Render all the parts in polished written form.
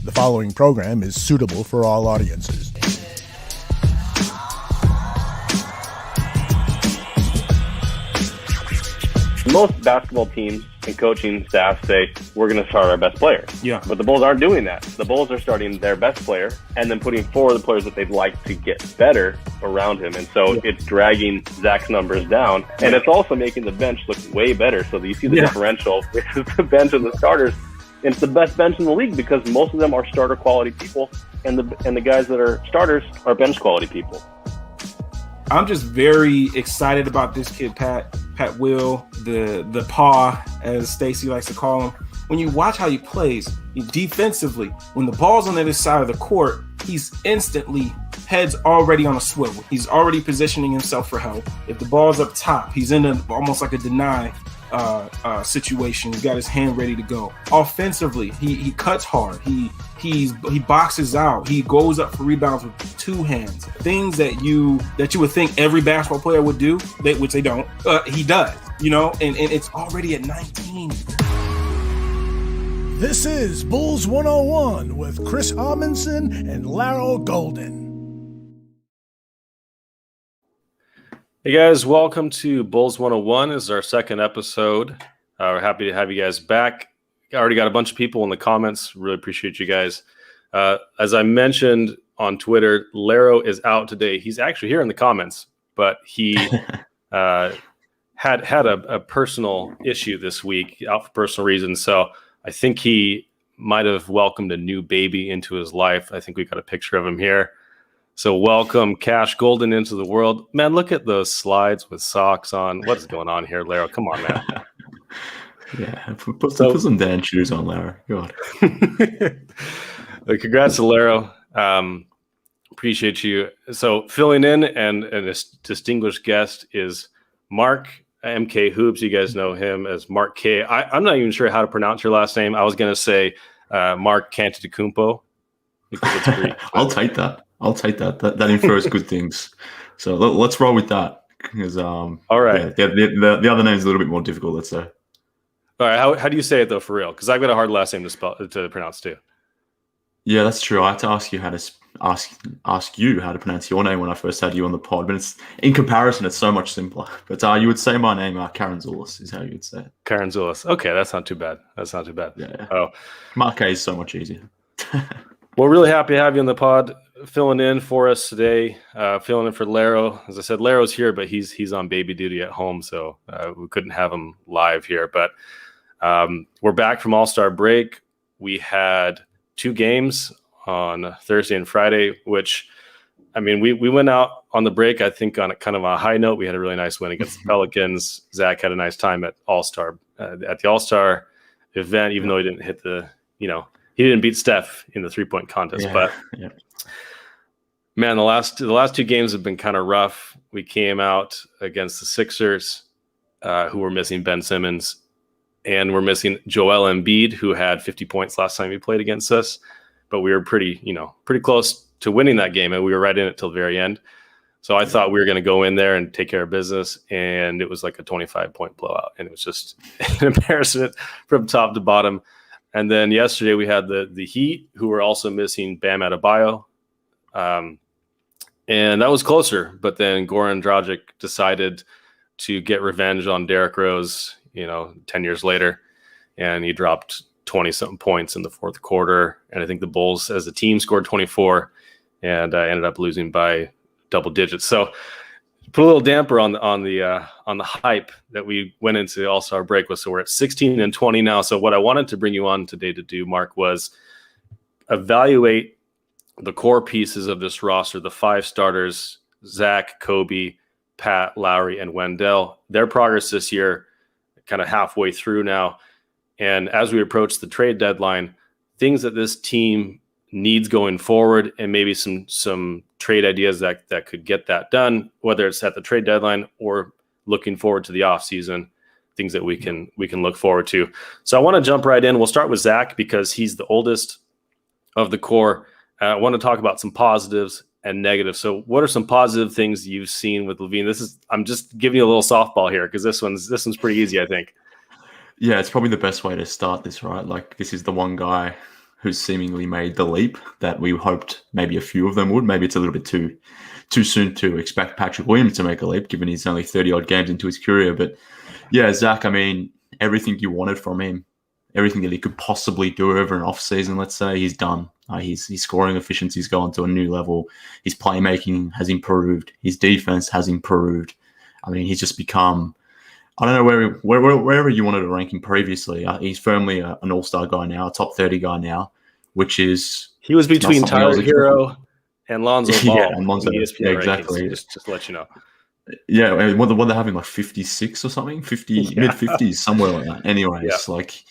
The following program is suitable for all audiences. Most basketball teams and coaching staff say, we're going to start our best player. Yeah. But the Bulls aren't doing that. The Bulls are starting their best player and then putting four of the players that they'd like to get better around him. And so it's dragging Zach's numbers down. And it's also making the bench look way better. So that you see the differential with the bench and the starters. It's the best bench in the league because most of them are starter quality people. And the guys that are starters are bench quality people. I'm just very excited about this kid, Pat Will, the paw, as Stacey likes to call him. When you watch how he plays defensively, when the ball's on the other side of the court, he's instantly head's already on a swivel. He's already positioning himself for help. If the ball's up top, he's in almost like a deny situation. He's got his hand ready to go. Offensively, he cuts hard. He boxes out. He goes up for rebounds with two hands. Things that you would think every basketball player would do, which they don't. He does, and it's already at 19. This is Bulls 101 with KRIS AMUNDSEN and Lauri Golden. Hey guys, welcome to Bulls 101. This is our second episode. We're happy to have you guys back. I already got a bunch of people in the comments. Really appreciate you guys. As I mentioned on Twitter, Lauri is out today. He's actually here in the comments, but he had a personal issue this week, out for personal reasons. So I think he might have welcomed a new baby into his life. I think we got a picture of him here. So welcome Cash Golden into the world. Man, look at those slides with socks on. What is going on here, Lauri? Come on, man. Yeah, put some Dan shoes on, Lauri. God. Congrats to Lauri. Appreciate you. So filling in and a distinguished guest is Mark MK Hoops. You guys know him as Mark K. I'm not even sure how to pronounce your last name. I was going to say Mark Antetokounmpo because it's Greek. I'll take that. That infers good things. So let's roll with that. Because all right. Yeah, the other name is a little bit more difficult, let's say. All right. How do you say it though, for real? Because I've got a hard last name to pronounce too. Yeah, that's true. I had to ask you how to pronounce your name when I first had you on the pod, but it's in comparison, it's so much simpler. But you would say my name, Karantzoulis, is how you would say it. Karantzoulis. Okay, that's not too bad. Yeah. Oh, Mark K is so much easier. Well, really happy to have you on the pod, filling in for us today. Filling in for Lauri. As I said, Lauri's here, but he's on baby duty at home, so we couldn't have him live here. But we're back from All-Star break. We had 2 games on Thursday and Friday, which, I mean, we went out on the break, I think, on a kind of a high note. We had a really nice win against the Pelicans. Zach had a nice time at All-Star at the All-Star event, even though he didn't hit he didn't beat Steph in the 3-point contest. Man, the last 2 games have been kind of rough. We came out against the Sixers, who were missing Ben Simmons, and we're missing Joel Embiid, who had 50 points last time he played against us. But we were pretty close to winning that game, and we were right in it till the very end. So I thought we were going to go in there and take care of business, and it was like a 25-point blowout, and it was just an embarrassment from top to bottom. And then yesterday we had the Heat, who were also missing Bam Adebayo. And that was closer. But then Goran Dragic decided to get revenge on Derrick Rose, 10 years later. And he dropped 20-something points in the fourth quarter. And I think the Bulls, as a team, scored 24 and ended up losing by double digits. So put a little damper on the hype that we went into All-Star break with. So we're at 16-20 now. So what I wanted to bring you on today to do, Mark, was evaluate the core pieces of this roster, the 5 starters, Zach, Coby, Pat, Lauri, and Wendell, their progress this year, kind of halfway through now. And as we approach the trade deadline, things that this team needs going forward, and maybe some trade ideas that could get that done, whether it's at the trade deadline or looking forward to the off season, things that we can look forward to. So I want to jump right in. We'll start with Zach because he's the oldest of the core. I want to talk about some positives and negatives. So what are some positive things you've seen with LaVine? I'm just giving you a little softball here because this one's pretty easy, I think. Yeah, it's probably the best way to start this, right? Like, this is the one guy who's seemingly made the leap that we hoped maybe a few of them would. Maybe it's a little bit too soon to expect Patrick Williams to make a leap, given he's only 30-odd games into his career. But yeah, Zach, I mean, everything you wanted from him, everything that he could possibly do over an off-season, let's say, he's done. His scoring efficiency's gone to a new level. His playmaking has improved. His defense has improved. I mean, he's just become, I don't know wherever you wanted to rank him previously. He's firmly an all-star guy now, a top 30 guy now, which is... He was between Tyler Hero and Lonzo Ball. Yeah, and Lonzo, ESPN exactly. Rankings, just to let you know. Yeah, and what they having, like 56 or something? Mid-50s, somewhere like that. Anyways, like...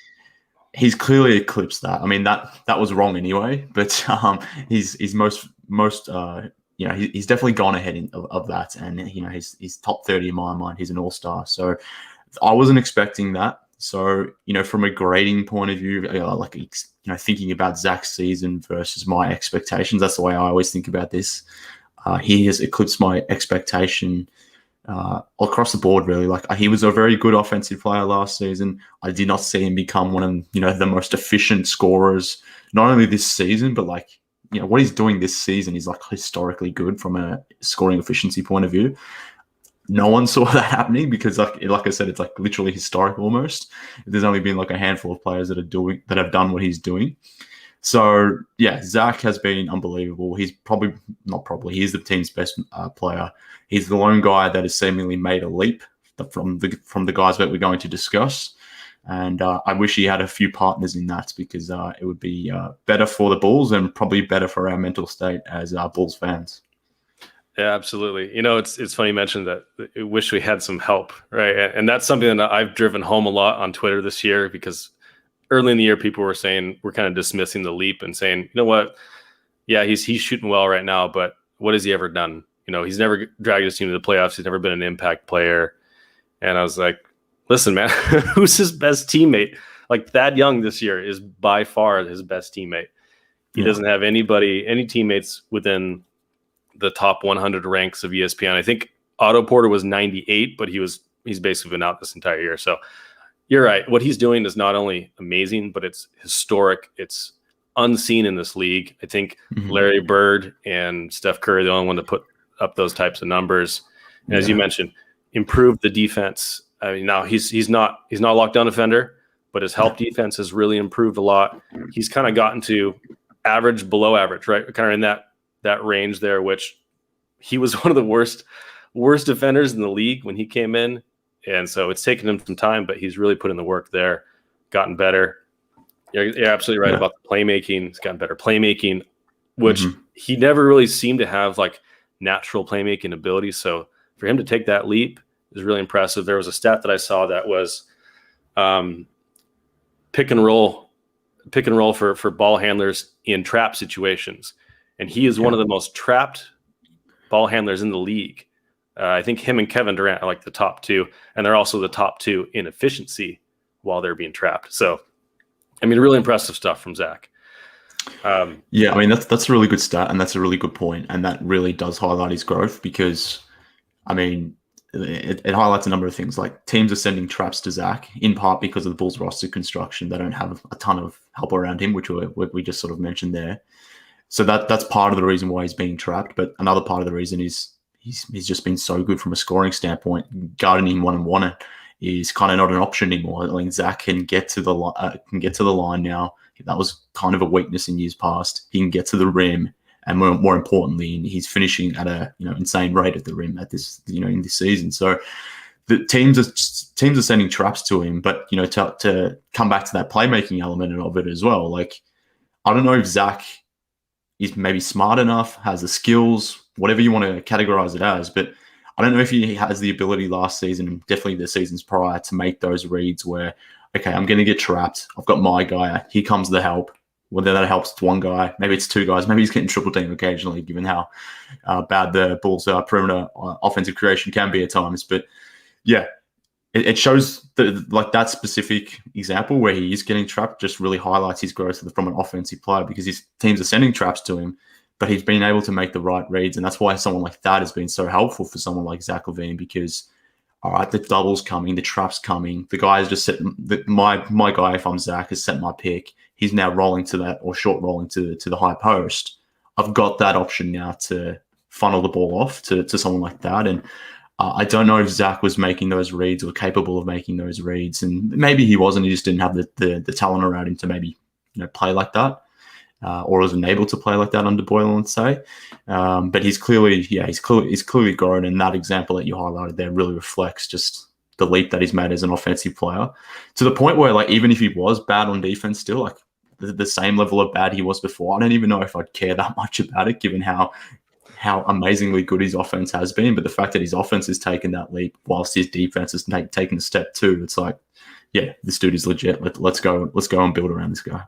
He's clearly eclipsed that. I mean, that was wrong anyway, but he's he's definitely gone ahead of that, and he's top 30 in my mind. He's an all-star, so I wasn't expecting that. So from a grading point of view, thinking about Zach's season versus my expectations, that's the way I always think about this. He has eclipsed my expectation across the board, really. Like, he was a very good offensive player last season. I did not see him become one of the most efficient scorers, not only this season, but what he's doing this season is like historically good from a scoring efficiency point of view. No one saw that happening because, like I said, it's like literally historic almost. There's only been like a handful of players that have done what he's doing. So yeah, Zach has been unbelievable. He's he's the team's best player. He's the lone guy that has seemingly made a leap from the guys that we're going to discuss. And I wish he had a few partners in that, because it would be better for the Bulls and probably better for our mental state as Bulls fans. Yeah, absolutely. It's funny you mentioned that. I wish we had some help, right? And that's something that I've driven home a lot on Twitter this year, because early in the year, people were saying, we're kind of dismissing the leap and saying, you know what? Yeah, he's shooting well right now, but what has he ever done? He's never dragged his team to the playoffs. He's never been an impact player. And I was like, listen, man, who's his best teammate? Like, Thad Young this year is by far his best teammate. He doesn't have any teammates within the top 100 ranks of ESPN. I think Otto Porter was 98, but he's basically been out this entire year. So you're right. What he's doing is not only amazing, but it's historic. It's unseen in this league. I think Larry Bird and Steph Curry are the only one to put up those types of numbers. And as you mentioned, improved the defense. I mean, now he's not a lockdown defender, but his help defense has really improved a lot. He's kind of gotten to average, below average, right? Kind of in that range there, which he was one of the worst defenders in the league when he came in. And so it's taken him some time, but he's really put in the work there, gotten better. You're absolutely right about the playmaking. He's gotten better playmaking, which he never really seemed to have like natural playmaking ability. So for him to take that leap is really impressive. There was a stat that I saw that was pick and roll for ball handlers in trap situations. And he is one of the most trapped ball handlers in the league. I think him and Kevin Durant are like the top two, and they're also the top two in efficiency while they're being trapped. So, I mean, really impressive stuff from Zach. Yeah, I mean, that's a really good stat, and that's a really good point, and that really does highlight his growth, because, I mean, it highlights a number of things. Like, teams are sending traps to Zach, in part because of the Bulls roster construction. They don't have a ton of help around him, which we just sort of mentioned there. So that's part of the reason why he's being trapped. But another part of the reason is he's just been so good from a scoring standpoint. Guarding him one-on-one is kind of not an option anymore. I mean, Zach can get to the line now. That was kind of a weakness in years past. He can get to the rim, and more importantly, he's finishing at a insane rate at the rim at this in this season. So the teams are sending traps to him. But to come back to that playmaking element of it as well. Like, I don't know if Zach is maybe smart enough, has the skills, whatever you want to categorize it as, but I don't know if he has the ability last season, and definitely the seasons prior, to make those reads where, okay, I'm going to get trapped. I've got my guy. Here comes the help. Whether that helps, it's one guy. Maybe it's two guys. Maybe he's getting triple team occasionally, given how bad the Bulls' perimeter offensive creation can be at times. But yeah, it shows that specific example where he is getting trapped just really highlights his growth from an offensive player, because his teams are sending traps to him, but he's been able to make the right reads. And that's why someone like that has been so helpful for someone like Zach LaVine, because all right, the double's coming, the trap's coming. The guy has just set my guy. If I'm Zach, has set my pick. He's now rolling to that or short rolling to the high post. I've got that option now to funnel the ball off to someone like that. And I don't know if Zach was making those reads or capable of making those reads, and maybe he wasn't. He just didn't have the talent around him to maybe play like that. Or wasn't able to play like that under Boyle, let's say. But he's clearly grown, and that example that you highlighted there really reflects just the leap that he's made as an offensive player, to the point where, like, even if he was bad on defense still, like the same level of bad he was before, I don't even know if I'd care that much about it, given how amazingly good his offense has been. But the fact that his offense has taken that leap whilst his defense has taken a step too, it's like, yeah, this dude is legit. Let's go and build around this guy.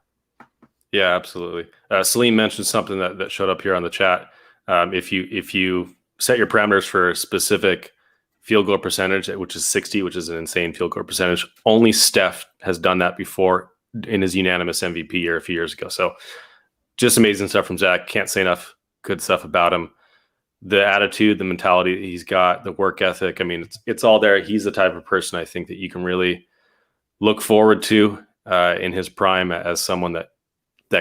Yeah, absolutely. Salim mentioned something that showed up here on the chat. If you set your parameters for a specific field goal percentage, which is 60, which is an insane field goal percentage, only Steph has done that before in his unanimous MVP year a few years ago. So just amazing stuff from Zach. Can't say enough good stuff about him. The attitude, the mentality he's got, the work ethic. I mean, it's all there. He's the type of person I think that you can really look forward to in his prime as someone that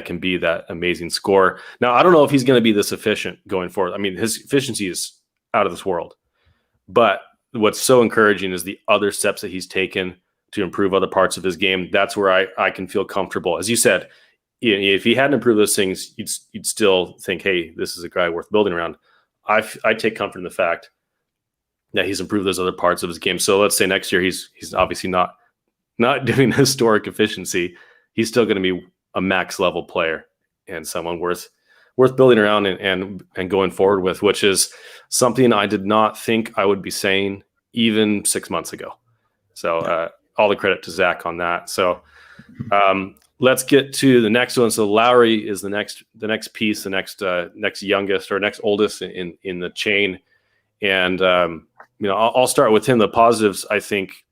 can be that amazing scorer. Now, I don't know if he's going to be this efficient going forward. I mean, his efficiency is out of this world. But what's so encouraging is the other steps that he's taken to improve other parts of his game. That's where I can feel comfortable. As you said, if he hadn't improved those things, you'd still think, hey, this is a guy worth building around. I take comfort in the fact that he's improved those other parts of his game. So let's say next year he's obviously not doing historic efficiency. He's still going to be a max level player and someone worth building around and going forward with, which is something I did not think I would be saying even 6 months ago. So all the credit to Zach on that. So let's get to the next one. So Lauri is the next piece, the next youngest or next oldest in the chain. And I'll start with him. The positives, I think.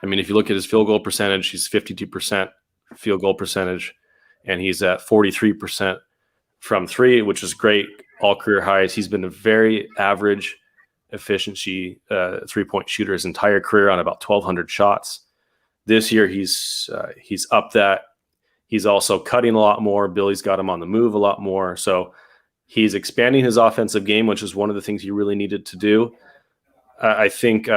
I mean, if you look at his field goal percentage, he's 52% field goal percentage, and he's at 43% from three, which is great. All career highs. He's been a very average efficiency 3-point shooter his entire career on about 1,200 shots. This year, he's up that. He's also cutting a lot more. Billy's got him on the move a lot more. So he's expanding his offensive game, which is one of the things he really needed to do. I think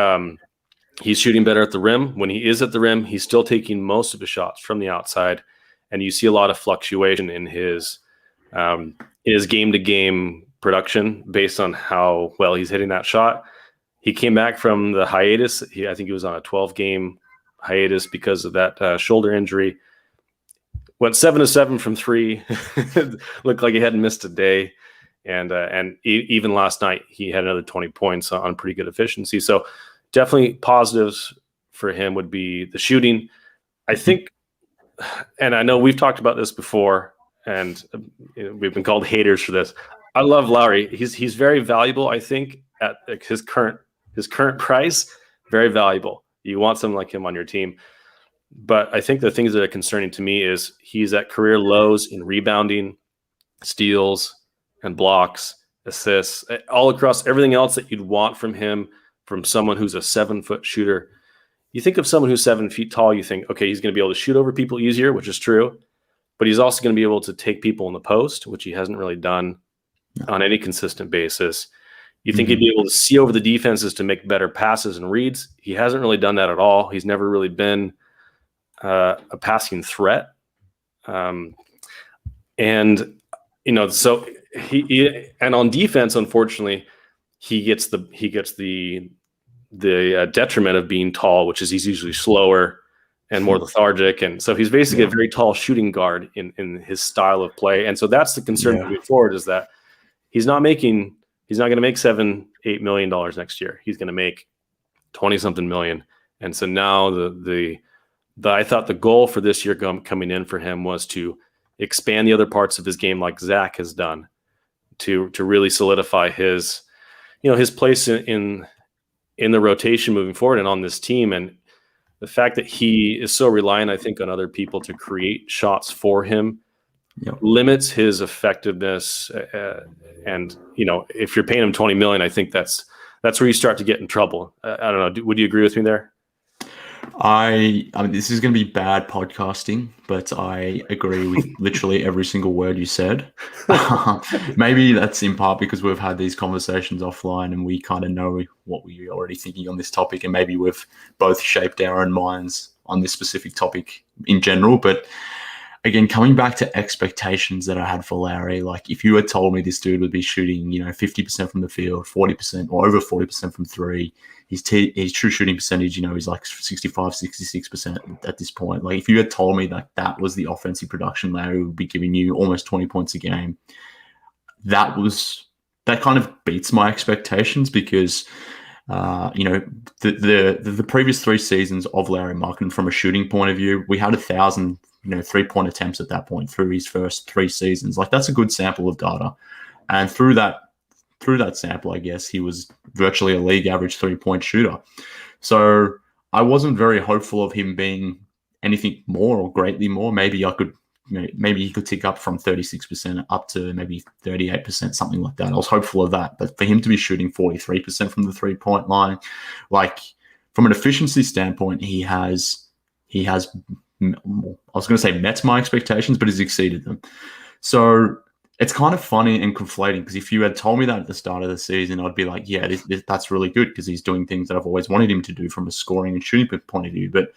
he's shooting better at the rim. When he is at the rim, he's still taking most of his shots from the outside. And you see a lot of fluctuation in his game-to-game production based on how well he's hitting that shot. He came back from the hiatus. I think he was on a 12-game hiatus because of that shoulder injury. Went 7-7 from three. Looked like he hadn't missed a day. And even last night, he had another 20 points on pretty good efficiency. So definitely positives for him would be the shooting. I think, and I know we've talked about this before, and we've been called haters for this. I love Lauri. He's very valuable, I think, at his current price. Very valuable. You want someone like him on your team. But I think the things that are concerning to me is he's at career lows in rebounding, steals, and blocks, assists, all across everything else that you'd want from him, from someone who's a 7-foot shooter. You think of someone who's 7 feet tall, you think, okay, he's going to be able to shoot over people easier, which is true, but he's also going to be able to take people in the post, which he hasn't really done on any consistent basis. You think he'd be able to see over the defenses to make better passes and reads. He hasn't really done that at all. He's never really been a passing threat. So he and on defense, unfortunately, he gets the detriment of being tall, which is he's usually slower and more lethargic. And so he's basically a very tall shooting guard in his style of play. And so that's the concern moving forward, is that he's not going to make $7-8 million next year. He's going to make 20-something million. And so now I thought the goal for this year coming in for him was to expand the other parts of his game like Zach has done to really solidify his place in the rotation moving forward and on this team. And the fact that he is so reliant, I think, on other people to create shots for him limits his effectiveness. And if you're paying him $20 million, I think that's that's where you start to get in trouble. I don't know. Would you agree with me there? I mean, this is going to be bad podcasting, but I agree with literally every single word you said. Maybe that's in part because we've had these conversations offline and we kind of know what we're already thinking on this topic, and maybe we've both shaped our own minds on this specific topic in general. But again, coming back to expectations that I had for Lauri, like if you had told me this dude would be shooting, 50% from the field, 40% or over 40% from three, his true shooting percentage, is like 65, 66% at this point. Like if you had told me that was the offensive production Lauri would be giving you almost 20 points a game, that kind of beats my expectations because, the previous 3 seasons of Lauri Markkanen from a shooting point of view, we had 1,000 3-point attempts at that point through his first 3 seasons. Like that's a good sample of data. And through that sample, I guess he was virtually a league average 3-point shooter. So I wasn't very hopeful of him being anything more or greatly more. Maybe maybe he could tick up from 36% up to maybe 38%, something like that. I was hopeful of that. But for him to be shooting 43% from the 3-point line, like from an efficiency standpoint, he has I was going to say met my expectations, but he's exceeded them. So it's kind of funny and conflating because if you had told me that at the start of the season, I'd be like, yeah, that's really good because he's doing things that I've always wanted him to do from a scoring and shooting point of view. But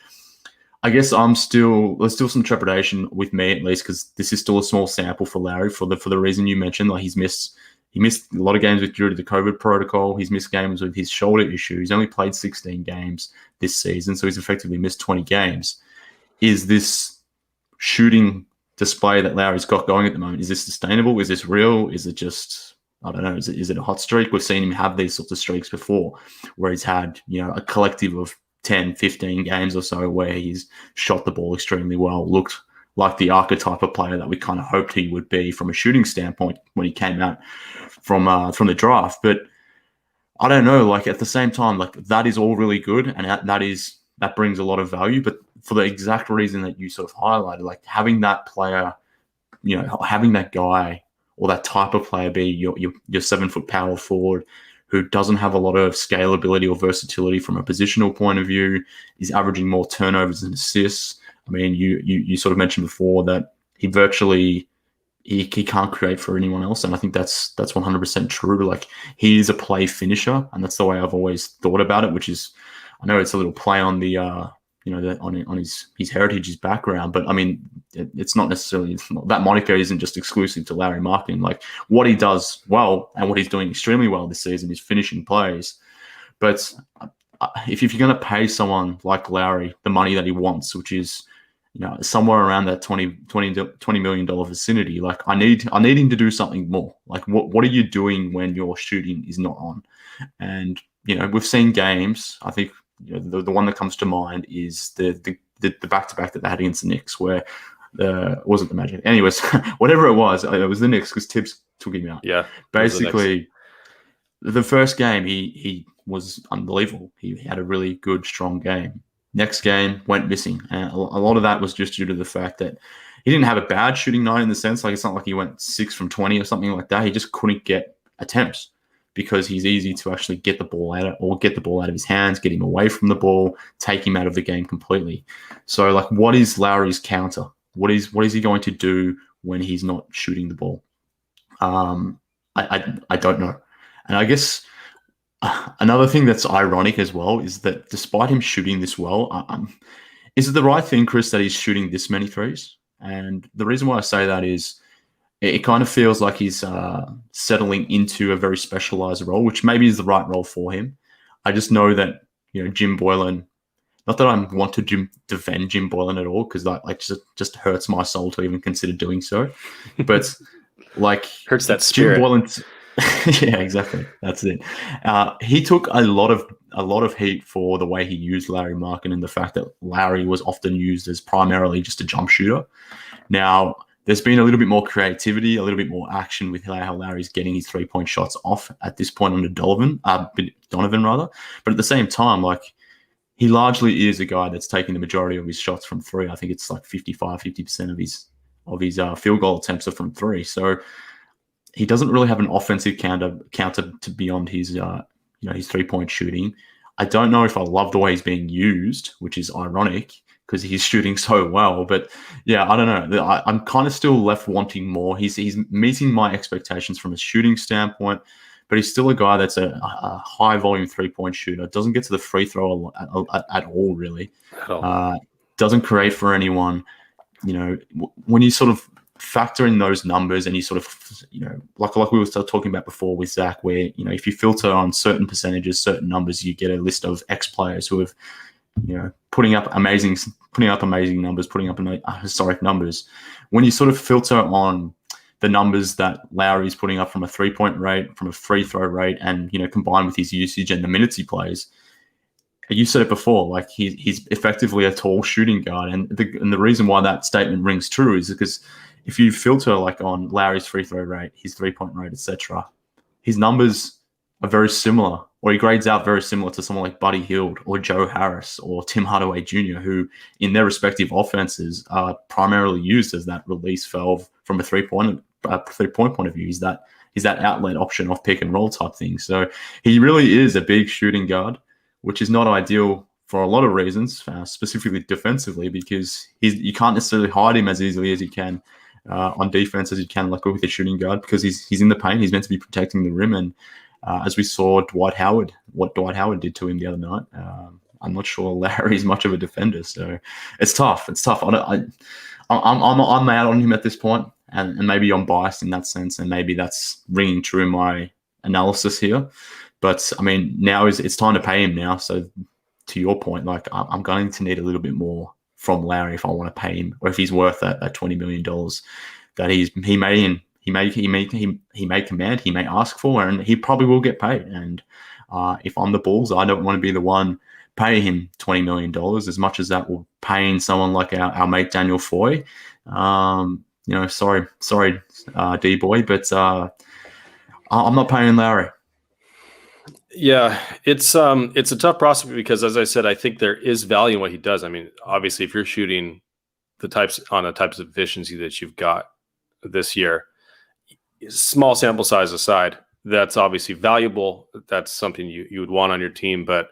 I guess there's still some trepidation with me at least because this is still a small sample for Lauri for the reason you mentioned. Like he missed a lot of games due to the COVID protocol. He's missed games with his shoulder issue. He's only played 16 games this season, so he's effectively missed 20 games. Is this shooting display that Lauri's got going at the moment, is this sustainable? Is this real? Is it just, I don't know, is it a hot streak? We've seen him have these sorts of streaks before where he's had, a collective of 10, 15 games or so where he's shot the ball extremely well, looked like the archetype of player that we kind of hoped he would be from a shooting standpoint when he came out from the draft. But I don't know, like at the same time, like that is all really good and that brings a lot of value, but for the exact reason that you sort of highlighted, like having that player, having that guy or that type of player be your 7-foot power forward who doesn't have a lot of scalability or versatility from a positional point of view, is averaging more turnovers and assists. I mean, you sort of mentioned before that he can't create for anyone else, and I think that's 100% true. Like he is a play finisher, and that's the way I've always thought about it. Which is, I know it's a little play on the on his heritage, his background, but I mean, it's not necessarily that moniker isn't just exclusive to Lauri Markkanen. Like what he does well and what he's doing extremely well this season is finishing plays. But if you're going to pay someone like Lauri the money that he wants, which is somewhere around that $20 million vicinity, like I need him to do something more. Like what are you doing when your shooting is not on? And we've seen games. I think the one that comes to mind is the back-to-back that they had against the Knicks, where wasn't the Magic. Anyways, whatever it was the Knicks because Tibbs took him out. Yeah, basically, the first game he was unbelievable. He had a really good, strong game. Next game went missing, and a lot of that was just due to the fact that he didn't have a bad shooting night in the sense like it's not like he went 6 from 20 or something like that. He just couldn't get attempts. Because he's easy to actually get the ball out of his hands, get him away from the ball, take him out of the game completely. So, like, what is Lauri's counter? What is he going to do when he's not shooting the ball? I don't know. And I guess another thing that's ironic as well is that despite him shooting this well, is it the right thing, Chris, that he's shooting this many threes? And the reason why I say that is, it kind of feels like he's settling into a very specialized role, which maybe is the right role for him. I just know that, Jim Boylan, not that I want to defend Jim Boylan at all, because that just hurts my soul to even consider doing so. But like hurts that spirit. Jim Boylan, yeah, exactly. That's it. He took a lot of heat for the way he used Lauri Markkanen and the fact that Lauri was often used as primarily just a jump shooter. Now, there's been a little bit more creativity, a little bit more action with how Lauri's getting his 3-point shots off at this point under Donovan rather. But at the same time, like he largely is a guy that's taking the majority of his shots from three. I think it's like 50% of his field goal attempts are from three. So he doesn't really have an offensive counter to beyond his his 3-point shooting. I don't know if I love the way he's being used, which is ironic because he's shooting so well. But yeah, I don't know. I'm kind of still left wanting more. He's meeting my expectations from a shooting standpoint, but he's still a guy that's a high volume 3-point shooter. Doesn't get to the free throw at all, really. Doesn't create for anyone. When you sort of factor in those numbers and you sort of, like we were talking about before with Zach, where, if you filter on certain percentages, certain numbers, you get a list of X players who have, putting up amazing numbers, putting up historic numbers. When you sort of filter on the numbers that Lauri's putting up from a 3-point rate, from a free throw rate, and, combined with his usage and the minutes he plays, you said it before, like he's effectively a tall shooting guard. And the reason why that statement rings true is because if you filter like on Lauri's free throw rate, his 3-point rate, etc., his numbers are very similar, or he grades out very similar to someone like Buddy Hield or Joe Harris or Tim Hardaway Jr., who in their respective offenses are primarily used as that release valve from a 3-point point of view. He's that outlet option off pick and roll type thing. So he really is a big shooting guard, which is not ideal for a lot of reasons, specifically defensively, because you can't necessarily hide him as easily as you can on defense as you can like with a shooting guard, because he's in the paint. He's meant to be protecting the rim, and as we saw what Dwight Howard did to him the other night, I'm not sure Lauri's much of a defender. So it's tough. I'm out on him at this point, and maybe I'm biased in that sense, and maybe that's ringing true in my analysis here. But I mean, now it's time to pay him now. So to your point, like I'm going to need a little bit more from Lauri if I want to pay him, or if he's worth that $20 million that he may command, he may ask for, and he probably will get paid. And if I'm the Bulls, I don't want to be the one paying him $20 million, as much as that will paying someone like our mate Daniel Foy. Sorry, D-boy, but I'm not paying Lauri. Yeah, it's a tough prospect because, as I said, I think there is value in what he does. I mean, obviously, if you're shooting the types of efficiency that you've got this year, small sample size aside, that's obviously valuable. That's something you would want on your team. But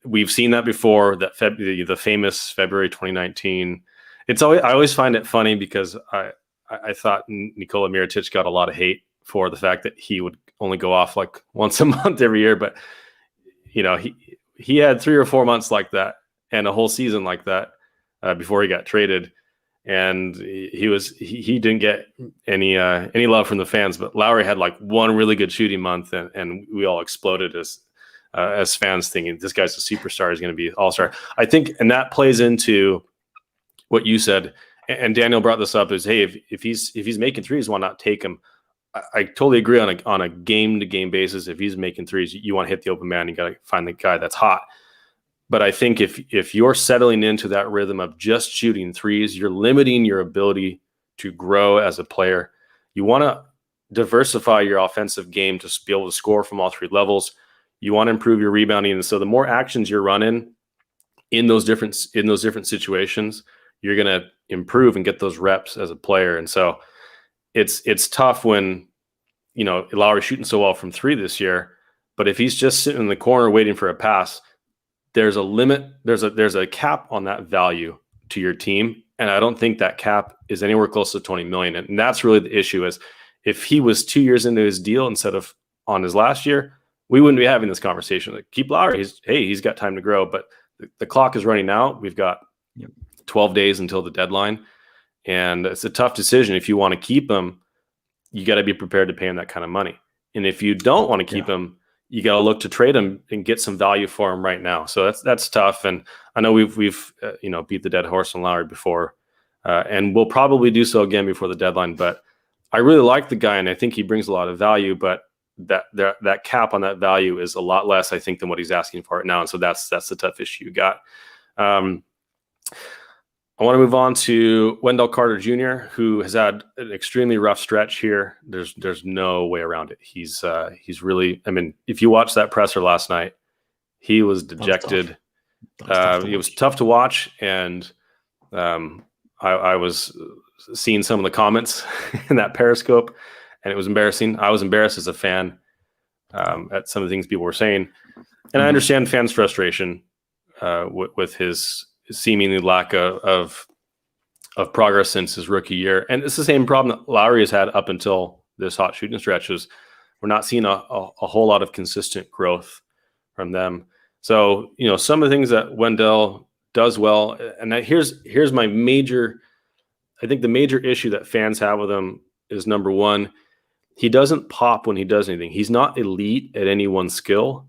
we've seen that before. That the famous February 2019. I always find it funny because I thought Nikola Mirotic got a lot of hate for the fact that he would only go off like once a month every year. But, he had 3 or 4 months like that and a whole season like that before he got traded. And he didn't get any love from the fans, but Lauri had like one really good shooting month, and we all exploded as fans, thinking this guy's a superstar, he's going to be all-star. I think, and that plays into what you said, and Daniel brought this up, is, hey, if he's making threes, why not take him? I totally agree on a game-to-game basis. If he's making threes, you want to hit the open man. You got to find the guy that's hot. But I think if you're settling into that rhythm of just shooting threes, you're limiting your ability to grow as a player. You want to diversify your offensive game to be able to score from all 3 levels. You want to improve your rebounding. And so the more actions you're running in those different situations, you're going to improve and get those reps as a player. And so it's tough when, Lauri's shooting so well from 3 this year, but if he's just sitting in the corner waiting for a pass, there's a limit. There's a cap on that value to your team. And I don't think that cap is anywhere close to 20 million. And that's really the issue, is if he was 2 years into his deal instead of on his last year, we wouldn't be having this conversation. Like, keep Lauri. He's got time to grow, but the clock is running out. We've got 12 days until the deadline. And it's a tough decision. If you want to keep him, you got to be prepared to pay him that kind of money. And if you don't want to keep him, you got to look to trade him and get some value for him right now. So that's tough. And I know we've beat the dead horse on Lauri before, and we'll probably do so again before the deadline. But I really like the guy, and I think he brings a lot of value. But that cap on that value is a lot less, I think, than what he's asking for right now. And so that's the tough issue you got. I want to move on to Wendell Carter Jr., who has had an extremely rough stretch here. There's no way around it. He's really, I mean, if you watched that presser last night, he was dejected. It was tough to watch, and I was seeing some of the comments in that Periscope, and it was embarrassing. I was embarrassed as a fan. at some of the things people were saying. And I understand fans' frustration with his seemingly lack of progress since his rookie year. And it's the same problem that Lauri has had up until this hot shooting stretch. Is we're not seeing a whole lot of consistent growth from them. So, some of the things that Wendell does well, and here's my major, I think the major issue that fans have with him is, number one, he doesn't pop when he does anything. He's not elite at any one skill.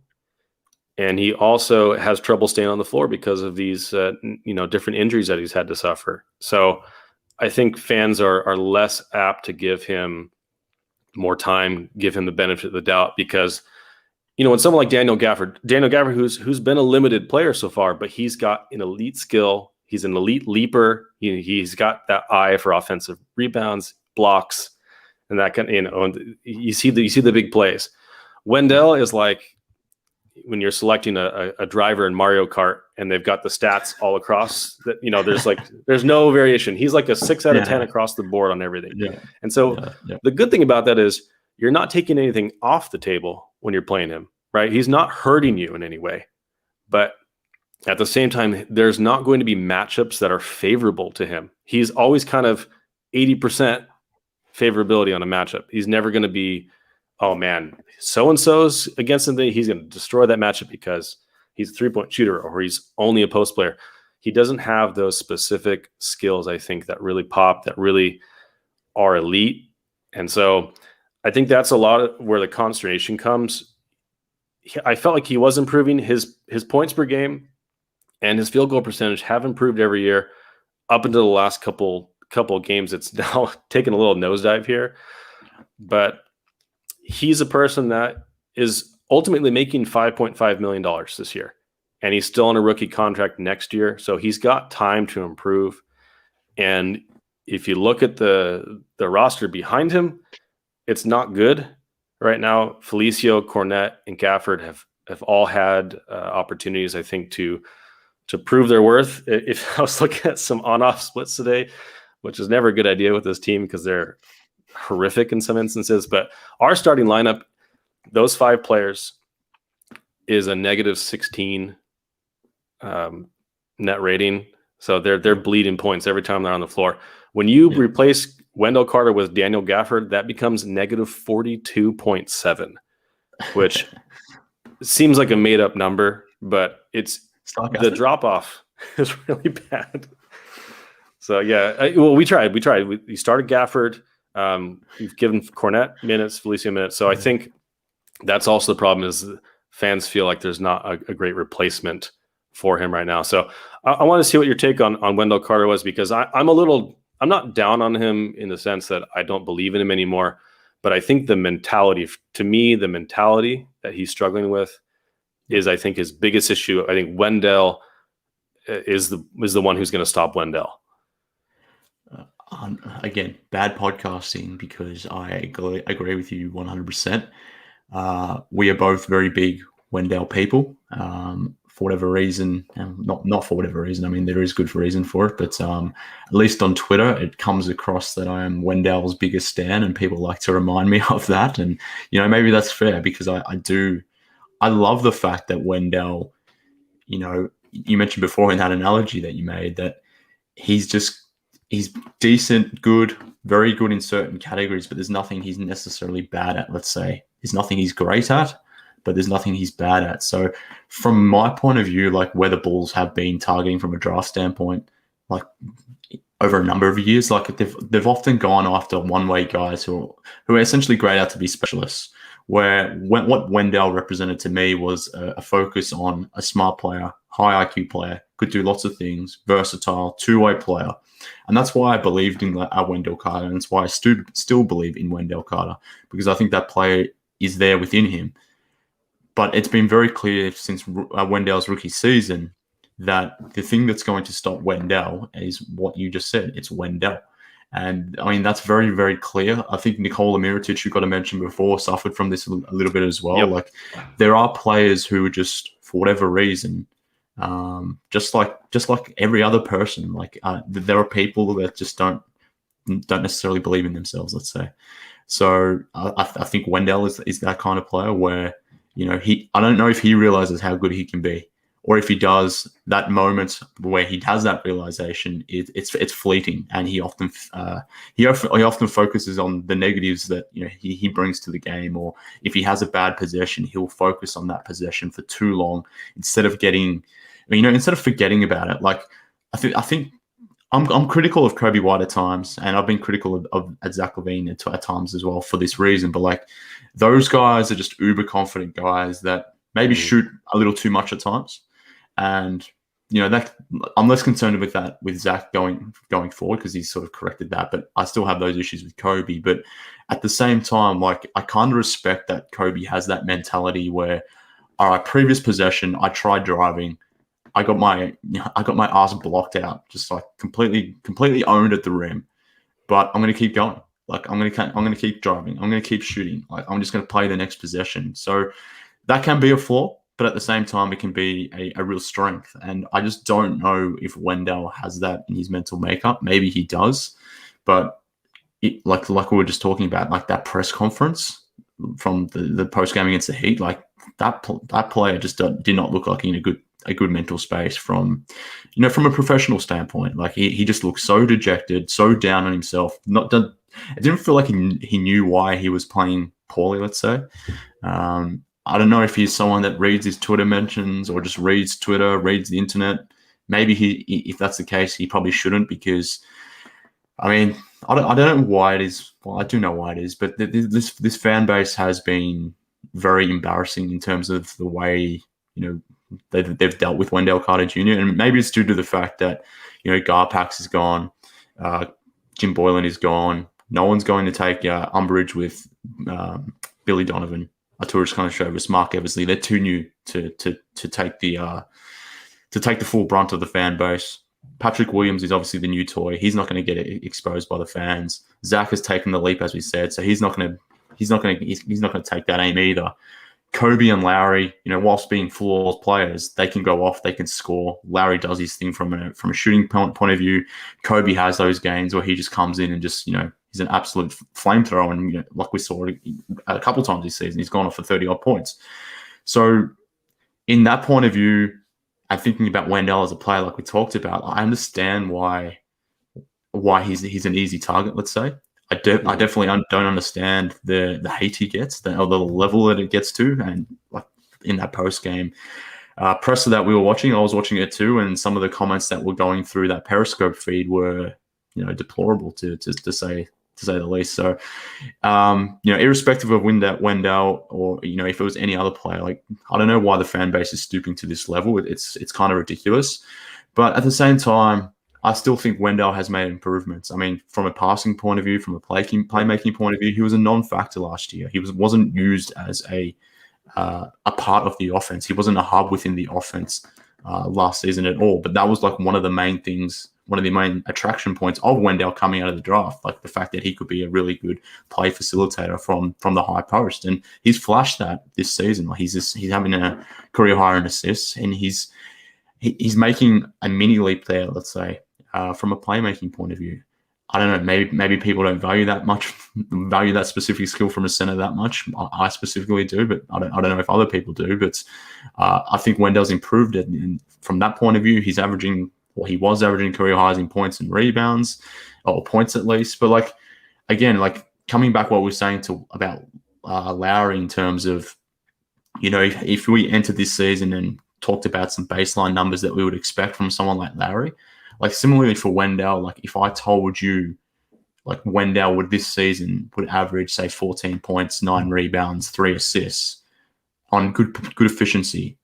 And he also has trouble staying on the floor because of these, different injuries that he's had to suffer. So I think fans are less apt to give him more time, give him the benefit of the doubt, because, when someone like Daniel Gafford, who's been a limited player so far, but he's got an elite skill. He's an elite leaper. He's got that eye for offensive rebounds, blocks, and that kind of, you see the big plays. Wendell is like, when you're selecting a driver in Mario Kart and they've got the stats all across that, there's no variation. He's like a 6 out of 10 across the board on everything. Yeah. And so the good thing about that is you're not taking anything off the table when you're playing him, right? He's not hurting you in any way, but at the same time, there's not going to be matchups that are favorable to him. He's always kind of 80% favorability on a matchup. He's never going to be, oh man, so-and-so's against him, he's going to destroy that matchup because he's a three-point shooter or he's only a post player. He doesn't have those specific skills, I think, that really pop, that really are elite. And so I think that's a lot of where the consternation comes. I felt like he was improving. His points per game and his field goal percentage have improved every year up until the last couple of games. It's now taken a little nosedive here. But he's a person that is ultimately making $5.5 million this year, and he's still on a rookie contract next year. So he's got time to improve. And if you look at the roster behind him, it's not good right now. Felicio, Cornette, and Gafford have all had opportunities, I think, to prove their worth. If I was looking at some on-off splits today, which is never a good idea with this team because they're horrific in some instances, but our starting lineup, those 5 players, is a -16 net rating. So they're bleeding points every time they're on the floor. When you replace Wendell Carter with Daniel Gafford, that becomes -42.7, which seems like a made up number, but it's the drop off is really bad. So we tried. We started Gafford. We've given Cornette minutes, Felicio minutes. So I think that's also the problem, is fans feel like there's not a great replacement for him right now. So I want to see what your take on Wendell Carter was, because I'm not down on him in the sense that I don't believe in him anymore, but I think the mentality that he's struggling with is, I think, his biggest issue. I think Wendell is the one who's going to stop Wendell. Again, bad podcasting, because I agree with you 100%. We are both very big Wendell people. For whatever reason, not for whatever reason. I mean, there is good reason for it, but at least on Twitter, it comes across that I am Wendell's biggest stan, and people like to remind me of that. And maybe that's fair, because I love the fact that Wendell, you mentioned before in that analogy that you made, that he's decent, good, very good in certain categories, but there's nothing he's necessarily bad at, let's say. There's nothing he's great at, but there's nothing he's bad at. So from my point of view, like where the Bulls have been targeting from a draft standpoint, like over a number of years, like they've often gone after one-way guys who are essentially grayed out to be specialists, where what Wendell represented to me was a focus on a smart player, high IQ player, could do lots of things, versatile, two-way player. And that's why I believed in Wendell Carter, and that's why I still believe in Wendell Carter, because I think that player is there within him. But it's been very clear since Wendell's rookie season that the thing that's going to stop Wendell is what you just said. It's Wendell. And I mean, that's very, very clear. I think Nikola Mirotic, you got to mention before, suffered from this a little bit as well. Yep. Like there are players who just, for whatever reason, just like every other person, like there are people that just don't necessarily believe in themselves, let's say. So I think Wendell is that kind of player where, I don't know if he realizes how good he can be, or if he does, that moment where he has that realization, it's fleeting, and he often focuses on the negatives that he brings to the game, or if he has a bad possession, he'll focus on that possession for too long instead of forgetting about it. Like I think I'm critical of Coby White at times, and I've been critical of Zach LaVine at times as well for this reason. But like, those guys are just uber confident guys that maybe shoot a little too much at times, and that I'm less concerned with that with Zach going forward, because he's sort of corrected that. But I still have those issues with Coby. But at the same time, like, I kind of respect that Coby has that mentality where, all right, previous possession, I tried driving. I got my ass blocked out, just like completely owned at the rim. But I'm going to keep going. Like, I'm going to keep driving. I'm going to keep shooting. Like, I'm just going to play the next possession. So that can be a flaw, but at the same time, it can be a real strength. And I just don't know if Wendell has that in his mental makeup. Maybe he does, but like we were just talking about, like that press conference from the post game against the Heat, like that player just did not look like in a good mental space from a professional standpoint. Like, he just looked so dejected, so down on himself. It didn't feel like he knew why he was playing poorly, let's say. I don't know if he's someone that reads his Twitter mentions or just reads Twitter, reads the internet. Maybe if that's the case, he probably shouldn't, because, I mean, I don't know why it is. Well, I do know why it is, but this fan base has been very embarrassing in terms of the way, they've dealt with Wendell Carter Jr. And maybe it's due to the fact that, Garpax is gone, Jim Boylan is gone. No one's going to take umbrage with Billy Donovan, Arturas Karnisovas, Mark Eversley. They're too new to take the full brunt of the fan base. Patrick Williams is obviously the new toy. He's not going to get exposed by the fans. Zach has taken the leap, as we said, so he's not going to take that aim either. Coby and Lauri, whilst being flawless players, they can go off, they can score. Lauri does his thing from a shooting point of view. Coby has those games where he just comes in and just, he's an absolute flamethrower. And, like we saw a couple times this season, he's gone off for 30-odd points. So in that point of view, and thinking about Wendell as a player, like we talked about, I understand why he's an easy target, let's say. I definitely don't understand the hate he gets, or the level that it gets to. And like in that post game presser that we were watching, I was watching it too, and some of the comments that were going through that Periscope feed were, deplorable to say the least. So, irrespective of Wendell, or if it was any other player, like, I don't know why the fan base is stooping to this level. It's kind of ridiculous, but at the same time, I still think Wendell has made improvements. I mean, from a passing point of view, from a playmaking point of view, he was a non-factor last year. He wasn't used as a part of the offense. He wasn't a hub within the offense last season at all. But that was like one of the main attraction points of Wendell coming out of the draft, like the fact that he could be a really good play facilitator from the high post. And he's flashed that this season. Like, he's having a career high in assists, and he's making a mini leap there, let's say. From a playmaking point of view, I don't know. Maybe people don't value that specific skill from a center that much. I specifically do, but I don't know if other people do. But I think Wendell's improved it, and from that point of view, he was averaging career highs in points and rebounds, or points at least. But like, again, like coming back what we were saying about Lauri in terms of, if we entered this season and talked about some baseline numbers that we would expect from someone like Lauri. Like, similarly for Wendell, like if I told you, like, Wendell this season would average, say, 14 points, 9 rebounds, 3 assists on good efficiency,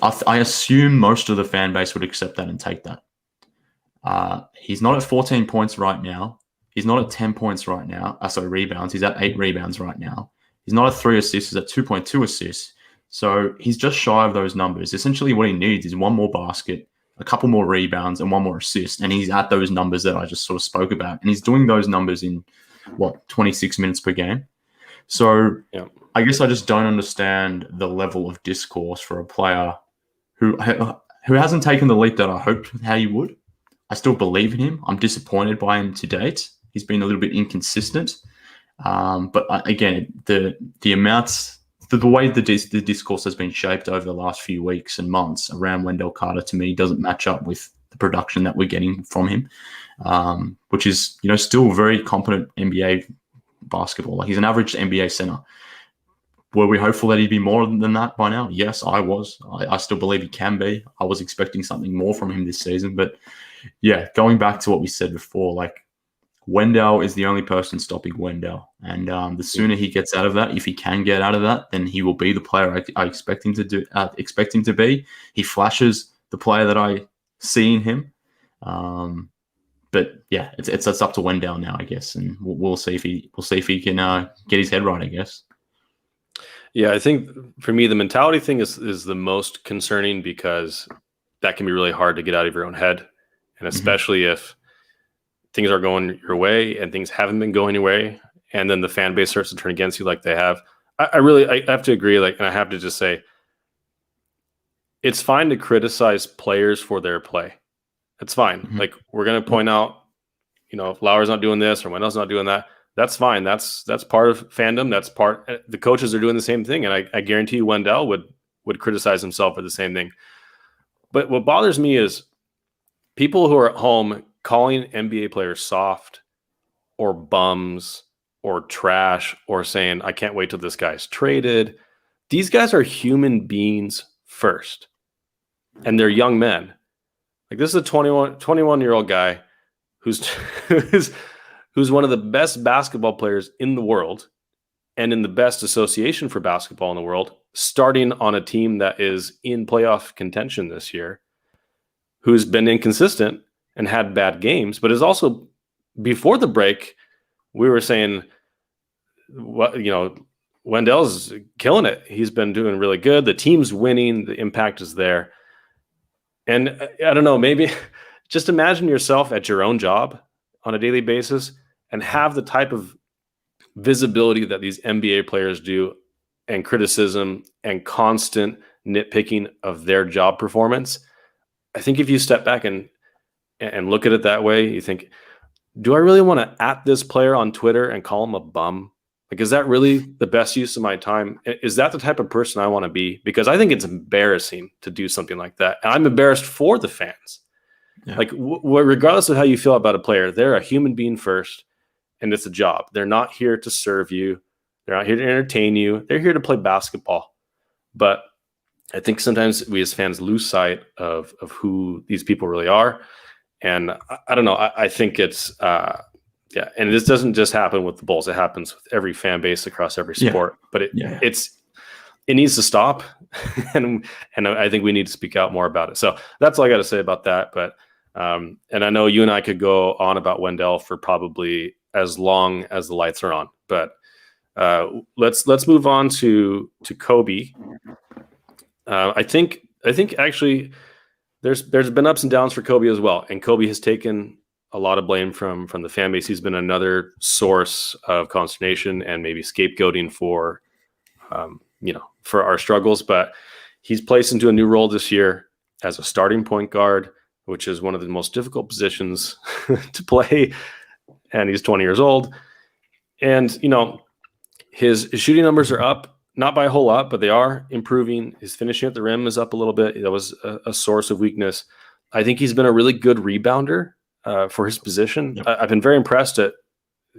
I assume most of the fan base would accept that and take that. He's not at 14 points right now. He's not at 10 points right now. Rebounds. He's at 8 rebounds right now. He's not at 3 assists. He's at 2.2 assists. So he's just shy of those numbers. Essentially what he needs is one more basket, a couple more rebounds, and one more assist. And he's at those numbers that I just sort of spoke about. And he's doing those numbers in, 26 minutes per game. So yeah. I guess I just don't understand the level of discourse for a player who hasn't taken the leap that I hoped how he would. I still believe in him. I'm disappointed by him to date. He's been a little bit inconsistent. But again, the amounts, the way the discourse has been shaped over the last few weeks and months around Wendell Carter, to me, doesn't match up with the production that we're getting from him, which is, still very competent NBA basketball. Like, he's an average NBA center. Were we hopeful that he'd be more than that by now? Yes, I was. I still believe he can be. I was expecting something more from him this season. But yeah, going back to what we said before, like, Wendell is the only person stopping Wendell. And the sooner he gets out of that, if he can get out of that, then he will be the player I expect him to be. He flashes the player that I see in him. But yeah, it's up to Wendell now, I guess, and we'll see if he can get his head right, I guess. Yeah, I think for me, the mentality thing is the most concerning, because that can be really hard to get out of your own head. And especially if things are going your way and things haven't been going your way, and then the fan base starts to turn against you like they have. I have to agree, and I have to just say, it's fine to criticize players for their play. It's fine. Like, we're going to point out, if Lauri's not doing this or Wendell's not doing that, that's fine. That's part of fandom. That's the coaches are doing the same thing. And I guarantee you Wendell would criticize himself for the same thing. But what bothers me is people who are at home calling NBA players soft or bums or trash, or saying, I can't wait till this guy's traded. These guys are human beings first. And they're young men. Like, this is a 21-year-old guy who's one of the best basketball players in the world, and in the best association for basketball in the world, starting on a team that is in playoff contention this year, who's been inconsistent and had bad games, but is also, before the break, we were saying, Wendell's killing it. He's been doing really good. The team's winning. The impact is there. And I don't know, maybe just imagine yourself at your own job on a daily basis and have the type of visibility that these NBA players do, and criticism and constant nitpicking of their job performance. I think if you step back and look at it that way, you think, do I really want to at this player on Twitter and call him a bum? Like, is that really the best use of my time? Is that the type of person I want to be? Because I think it's embarrassing to do something like that. And I'm embarrassed for the fans. Yeah. Like, regardless of how you feel about a player, they're a human being first, and it's a job. They're not here to serve you. They're not here to entertain you. They're here to play basketball. But I think sometimes we as fans lose sight of who these people really are. And I don't know. I think it's yeah. And this doesn't just happen with the Bulls. It happens with every fan base across every sport. Yeah. But it needs to stop. and I think we need to speak out more about it. So that's all I got to say about that. But and I know you and I could go on about Wendell for probably as long as the lights are on. But let's move on to Coby. I think actually there's been ups and downs for Coby as well, and Coby has taken a lot of blame from the fan base. He's been another source of consternation and maybe scapegoating for for our struggles. But he's placed into a new role this year as a starting point guard, which is one of the most difficult positions to play. And he's 20 years old, and his shooting numbers are up. Not by a whole lot, but they are improving. His finishing at the rim is up a little bit. That was a source of weakness. I think he's been a really good rebounder for his position. Yep. I've been very impressed at.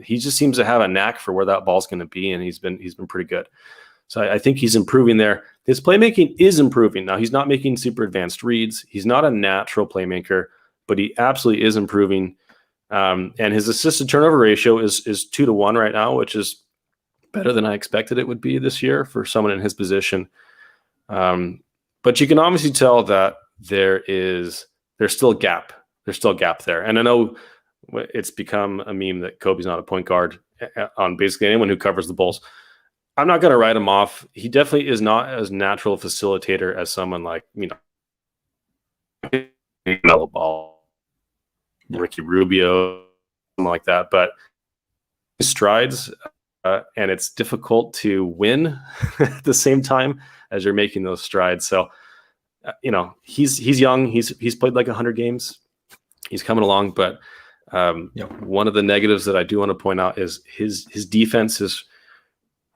He just seems to have a knack for where that ball's going to be, and he's been pretty good. So I think he's improving there. His playmaking is improving. Now, he's not making super advanced reads. He's not a natural playmaker, but he absolutely is improving. And his assist to turnover ratio is 2-to-1 right now, which is better than I expected it would be this year for someone in his position. But you can obviously tell that there's still a gap. There's still a gap there. And I know it's become a meme that Coby's not a point guard on basically anyone who covers the Bulls. I'm not going to write him off. He definitely is not as natural a facilitator as someone like, Melo Ball, Ricky Rubio, something like that. But his strides, and it's difficult to win at the same time as you're making those strides. So, he's young. He's played like 100 games. He's coming along, but One of the negatives that I do want to point out is his defense has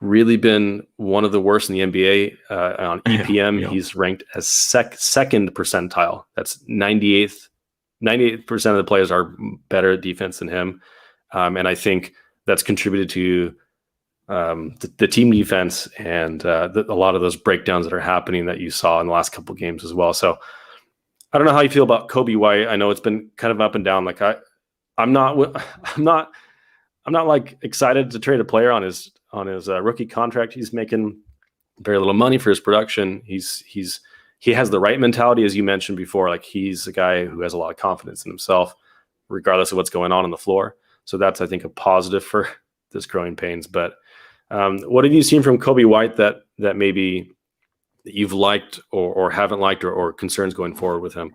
really been one of the worst in the NBA. On EPM, he's ranked as second percentile. That's 98th. 98% of the players are better at defense than him. And I think that's contributed to the team defense and a lot of those breakdowns that are happening that you saw in the last couple of games as well. So I don't know how you feel about Coby White. I know it's been kind of up and down. Like I'm not like excited to trade a player on his rookie contract. He's making very little money for his production. He has the right mentality, as you mentioned before. Like, he's a guy who has a lot of confidence in himself, regardless of what's going on the floor. So that's, I think, a positive for this growing pains. But what have you seen from Coby White that maybe you've liked or haven't liked or concerns going forward with him?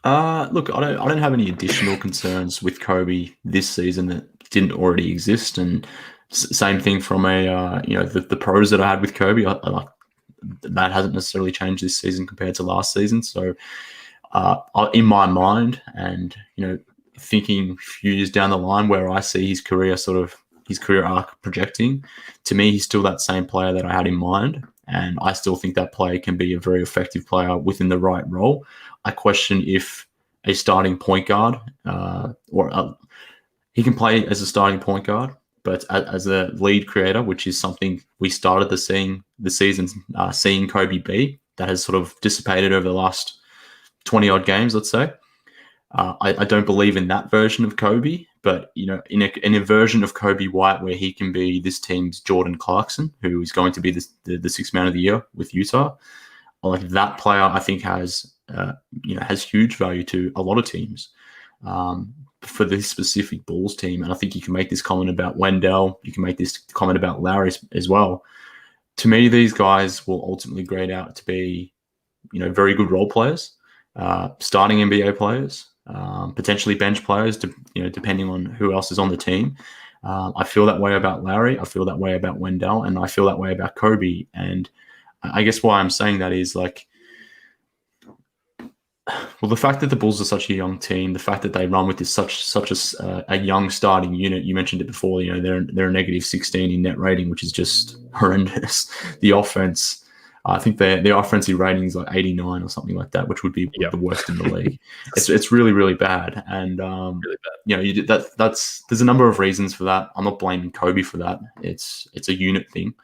Look, I don't have any additional concerns with Coby this season that didn't already exist, and same thing from the pros that I had with Coby. I like that hasn't necessarily changed this season compared to last season. So, in my mind, and thinking a few years down the line, where I see his career arc projecting, to me, he's still that same player that I had in mind, and I still think that player can be a very effective player within the right role. I question if a starting point guard, he can play as a starting point guard, but as a lead creator, which is something we started the season seeing Coby be, that has sort of dissipated over the last 20 odd games, let's say. I don't believe in that version of Coby, but in a version of Coby White where he can be this team's Jordan Clarkson, who is going to be the sixth man of the year with Utah. Like, that player, I think has huge value to a lot of teams. For this specific Bulls team, and I think you can make this comment about Wendell, you can make this comment about Lauri as well. To me, these guys will ultimately grade out to be, very good role players, starting NBA players, potentially bench players, depending on who else is on the team. I feel that way about Lauri. I feel that way about Wendell, and I feel that way about Coby. And I guess why I'm saying that is, like, well, the fact that the Bulls are such a young team, the fact that they run with this such a young starting unit, you mentioned it before, they're a negative 16 in net rating, which is just horrendous. The offense, I think the offensive rating is like 89 or something like that, which would be the worst in the league. It's really, really bad. And really bad. There's a number of reasons for that. I'm not blaming Coby for that. It's a unit thing.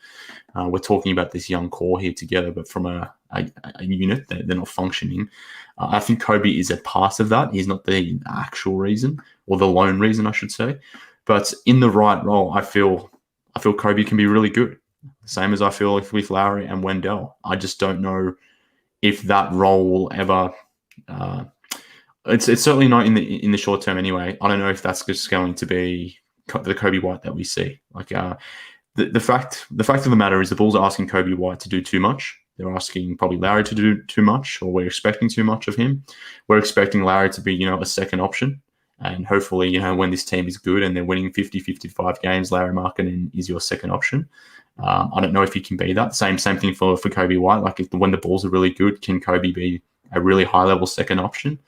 We're talking about this young core here together, but from a unit, they're not functioning. I think Coby is a part of that. He's not the actual reason, or the lone reason, I should say. But in the right role, I feel Coby can be really good. Same as I feel with Lauri and Wendell. I just don't know if that role will ever. It's certainly not in the short term anyway. I don't know if that's just going to be the Coby White that we see. Like, the fact of the matter is, the Bulls are asking Coby White to do too much. They're asking probably Lauri to do too much, or we're expecting too much of him. We're expecting Lauri to be, a second option. And hopefully, when this team is good and they're winning 50-55 games, Lauri Markkanen is your second option. I don't know if he can be that. Same thing for Coby White. Like, when the Bulls are really good, can Coby be a really high-level second option?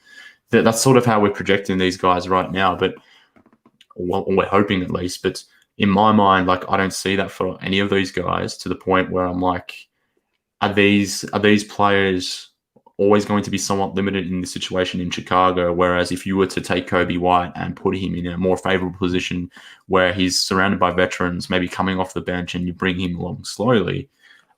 That's sort of how we're projecting these guys right now, but we're hoping at least. But in my mind, like, I don't see that for any of these guys, to the point where I'm like, are these players always going to be somewhat limited in the situation in Chicago? Whereas if you were to take Coby White and put him in a more favorable position where he's surrounded by veterans, maybe coming off the bench, and you bring him along slowly,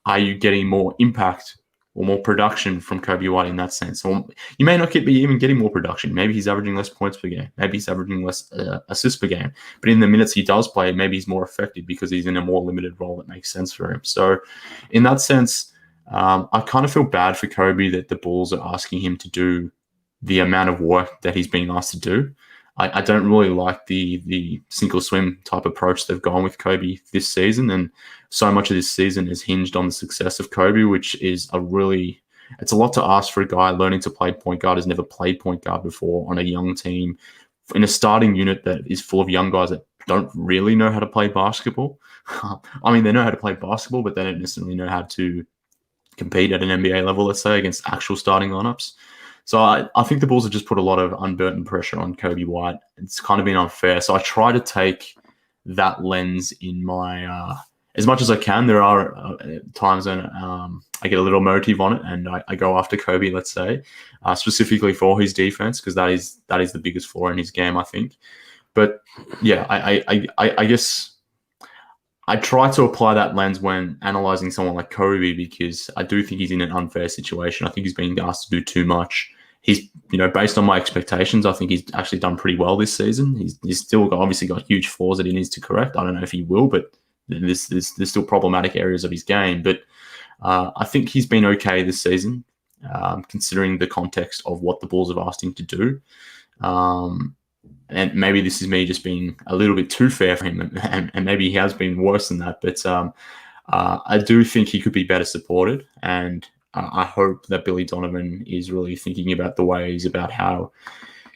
are you getting more impact or more production from Coby White in that sense? Or you may not be even getting more production. Maybe he's averaging less points per game. Maybe he's averaging less assists per game. But in the minutes he does play, maybe he's more effective because he's in a more limited role that makes sense for him. So in that sense, I kind of feel bad for Coby that the Bulls are asking him to do the amount of work that he's being asked to do. I don't really like the sink or swim type approach they've gone with Coby this season, and so much of this season is hinged on the success of Coby, which is it's a lot to ask for a guy learning to play point guard, has never played point guard before, on a young team, in a starting unit that is full of young guys that don't really know how to play basketball. I mean, they know how to play basketball, but they don't necessarily know how to compete at an NBA level, let's say, against actual starting lineups. So I think the Bulls have just put a lot of unburdened pressure on Coby White. It's kind of been unfair. So I try to take that lens in my as much as I can. There are times when I get a little motive on it, and I go after Coby, let's say, specifically for his defense, because that is the biggest flaw in his game, I think. But yeah, I guess I try to apply that lens when analyzing someone like Coby, because I do think he's in an unfair situation. I think he's being asked to do too much. He's, based on my expectations, I think he's actually done pretty well this season. He's still obviously got huge flaws that he needs to correct. I don't know if he will, but there's still problematic areas of his game. But I think he's been okay this season, considering the context of what the Bulls have asked him to do. And maybe this is me just being a little bit too fair for him, and maybe he has been worse than that. But I do think he could be better supported, and I hope that Billy Donovan is really thinking about the ways about how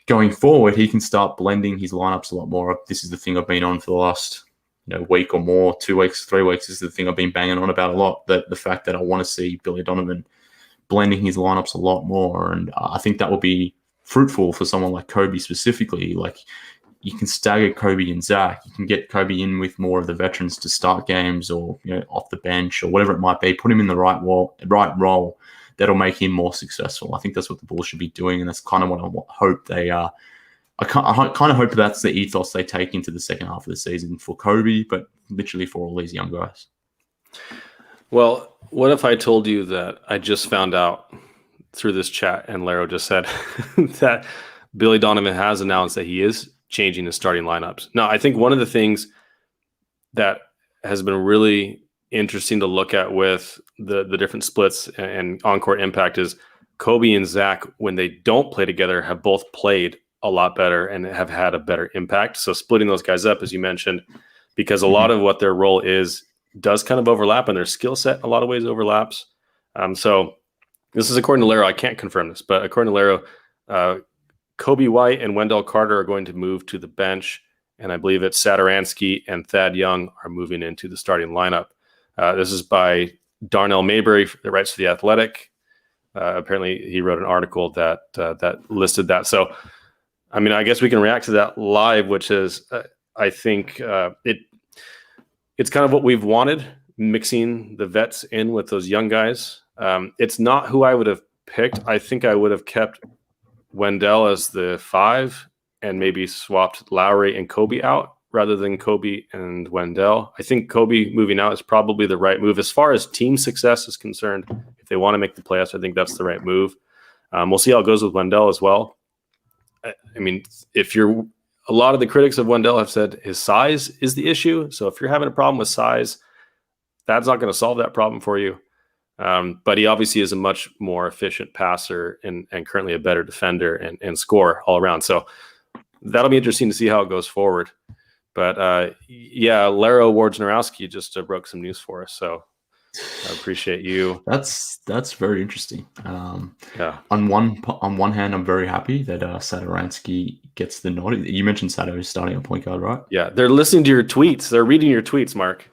going forward he can start blending his lineups a lot more. This is the thing I've been on for the last week or more, 2 weeks, 3 weeks. This is the thing I've been banging on about a lot, that the fact that I want to see Billy Donovan blending his lineups a lot more. And I think that will be fruitful for someone like Coby specifically. Like, you can stagger Coby and Zach. You can get Coby in with more of the veterans to start games, or off the bench, or whatever it might be. Put him in the right role that'll make him more successful. I think that's what the Bulls should be doing, and that's kind of what I hope they are. I kind of hope that's the ethos they take into the second half of the season for Coby, but literally for all these young guys. Well, what if I told you that I just found out through this chat, and Laro just said that Billy Donovan has announced that he is changing his starting lineups. Now, I think one of the things that has been really interesting to look at with the different splits and on-court impact is Coby and Zach, when they don't play together, have both played a lot better and have had a better impact. So splitting those guys up, as you mentioned, because a lot of what their role is does kind of overlap, and their skill set in a lot of ways overlaps. So this is according to Laro. I can't confirm this, but according to Laro, Coby White and Wendell Carter are going to move to the bench, and I believe it's Satoransky and Thad Young are moving into the starting lineup. This is by Darnell Mayberry, that writes for The Athletic. Apparently, he wrote an article that listed that. So, I mean, I guess we can react to that live, which is, I think it's kind of what we've wanted, mixing the vets in with those young guys. It's not who I would have picked. I think I would have kept Wendell as the 5 and maybe swapped Lauri and Coby out rather than Coby and Wendell. I think Coby moving out is probably the right move. As far as team success is concerned, if they want to make the playoffs, I think that's the right move. We'll see how it goes with Wendell as well. I mean, a lot of the critics of Wendell have said his size is the issue. So if you're having a problem with size, that's not going to solve that problem for you. But he obviously is a much more efficient passer and currently a better defender and scorer all around. So that'll be interesting to see how it goes forward. But yeah, Laro Wardnarowski just broke some news for us. So I appreciate you. That's very interesting. Yeah. On one hand, I'm very happy that Satoransky gets the nod. You mentioned Sato is starting at point guard, right? Yeah, they're listening to your tweets. They're reading your tweets, Mark.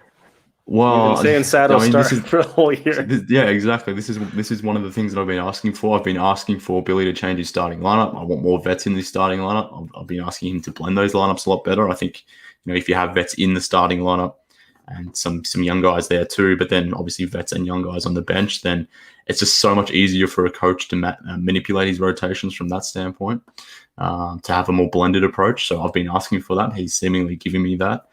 Well, you've been saying Sato starting for the whole year. Yeah, exactly. This is one of the things that I've been asking for. I've been asking for Billy to change his starting lineup. I want more vets in the starting lineup. I've been asking him to blend those lineups a lot better. I think if you have vets in the starting lineup and some young guys there too, but then obviously vets and young guys on the bench, then it's just so much easier for a coach to manipulate his rotations from that standpoint, to have a more blended approach. So I've been asking for that. He's seemingly giving me that.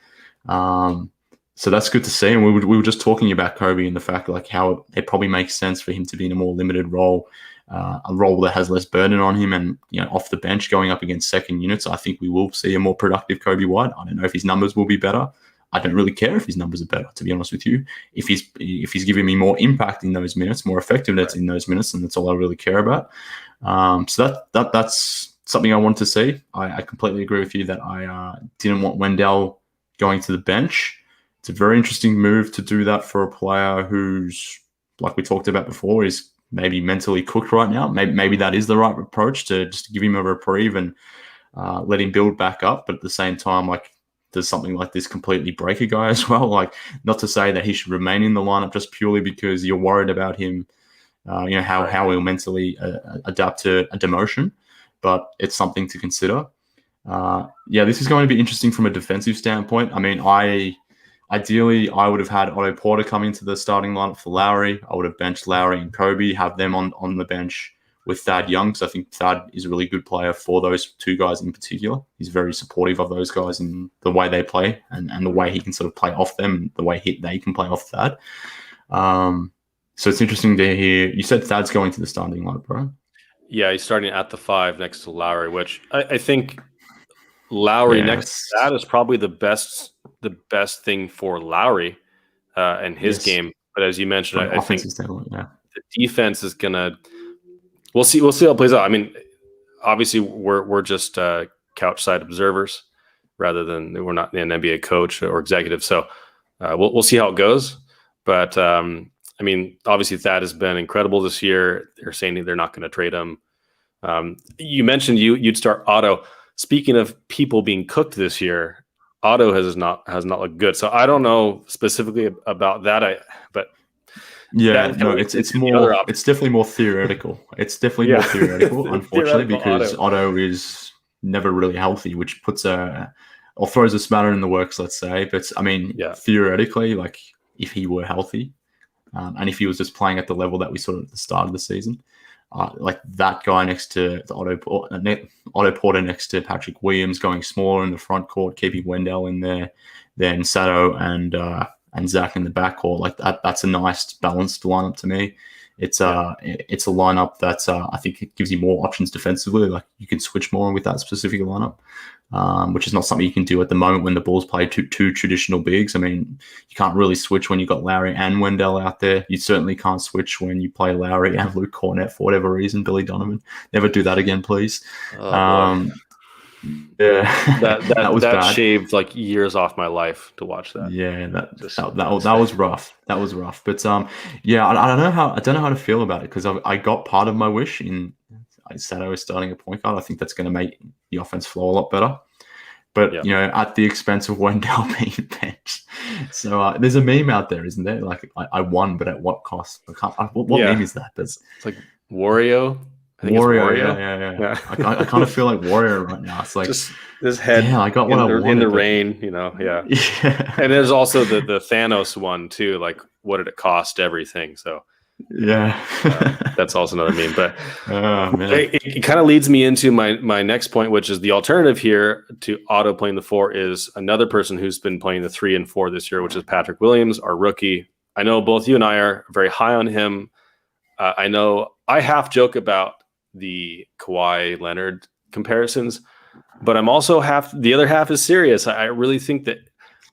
So that's good to see. And we were just talking about Coby and the fact how it probably makes sense for him to be in a more limited role, a role that has less burden on him, and off the bench going up against second units. I think we will see a more productive Coby White. I don't know if his numbers will be better. I don't really care if his numbers are better, to be honest with you. If he's giving me more impact in those minutes, more effectiveness in those minutes, and that's all I really care about. So that's something I want to see. I completely agree with you that I didn't want Wendell going to the bench. It's a very interesting move to do that for a player who's, like we talked about before, is maybe mentally cooked right now. Maybe that is the right approach, to just give him a reprieve and let him build back up. But at the same time, does something like this completely break a guy as well? Not to say that he should remain in the lineup just purely because you're worried about him, how we'll mentally adapt to a demotion, but it's something to consider. This is going to be interesting from a defensive standpoint. I mean, ideally, I would have had Otto Porter come into the starting lineup for Lauri. I would have benched Lauri and Coby, have them on the bench with Thad Young, because I think Thad is a really good player for those two guys in particular. He's very supportive of those guys in the way they play and the way he can sort of play off them, the way they can play off Thad. So it's interesting to hear. You said Thad's going to the starting lineup, bro? Yeah, he's starting at the 5 next to Lauri, which I think Lauri next to that is probably the best thing for Lauri and his game. But as you mentioned, I think the defense is gonna. We'll see how it plays out. I mean, obviously we're just couch side observers rather than we're not an NBA coach or executive. So we'll see how it goes. But I mean, obviously Thad has been incredible this year. They're saying they're not going to trade him. You mentioned you'd start Otto. Speaking of people being cooked this year, Otto has not looked good. So I don't know specifically about that. It's more. It's definitely more theoretical. It's definitely more theoretical, unfortunately, because Otto is never really healthy, which puts or throws a spanner in the works, let's say. But I mean, theoretically, like if he were healthy, and if he was just playing at the level that we saw at the start of the season, like that guy next to Otto Porter next to Patrick Williams, going smaller in the front court, keeping Wendell in there, then Sato and Zach in the backcourt, like that's a nice balanced lineup to me. It's a lineup that I think it gives you more options defensively. Like you can switch more with that specific lineup, which is not something you can do at the moment when the Bulls play two traditional bigs. I mean, you can't really switch when you've got Lauri and Wendell out there. You certainly can't switch when you play Lauri and Luke Cornett for whatever reason. Billy Donovan, never do that again, please. That was bad. Shaved like years off my life to watch that. Yeah, that was rough. That was rough. But I don't know how to feel about it, because I got part of my wish in Sato starting a point guard. I think that's going to make the offense flow a lot better. But at the expense of Wendell being benched. So there's a meme out there, isn't there? Like I won, but at what cost? What meme is that? It's like Wario. Wario, yeah. I kind of feel like Wario right now. It's like just this head. Yeah, I got what I wanted in the rain. Yeah. And there's also the Thanos one too. Like, what did it cost? Everything. So that's also another meme. But it kind of leads me into my next point, which is the alternative here to Otto playing the 4 is another person who's been playing the 3 and 4 this year, which is Patrick Williams, our rookie. I know both you and I are very high on him. I know I half joke about the Kawhi Leonard comparisons, but I'm also the other half is serious. I really think that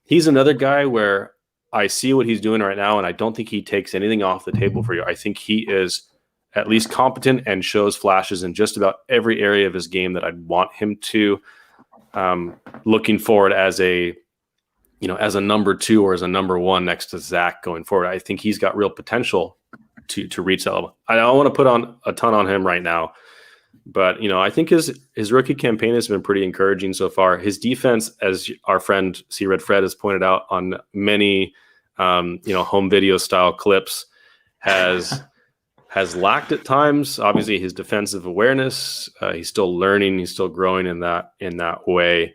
he's another guy where I see what he's doing right now, and I don't think he takes anything off the table for you. I think he is at least competent and shows flashes in just about every area of his game that I'd want him to. Looking forward as a number 2 or as a number 1 next to Zach going forward, I think he's got real potential to reach that level. I don't want to put on a ton on him right now, but I think his rookie campaign has been pretty encouraging so far. His defense, as our friend C Red Fred has pointed out on many home video style clips, has lacked at times. Obviously, his defensive awareness, he's still learning, he's still growing in that way,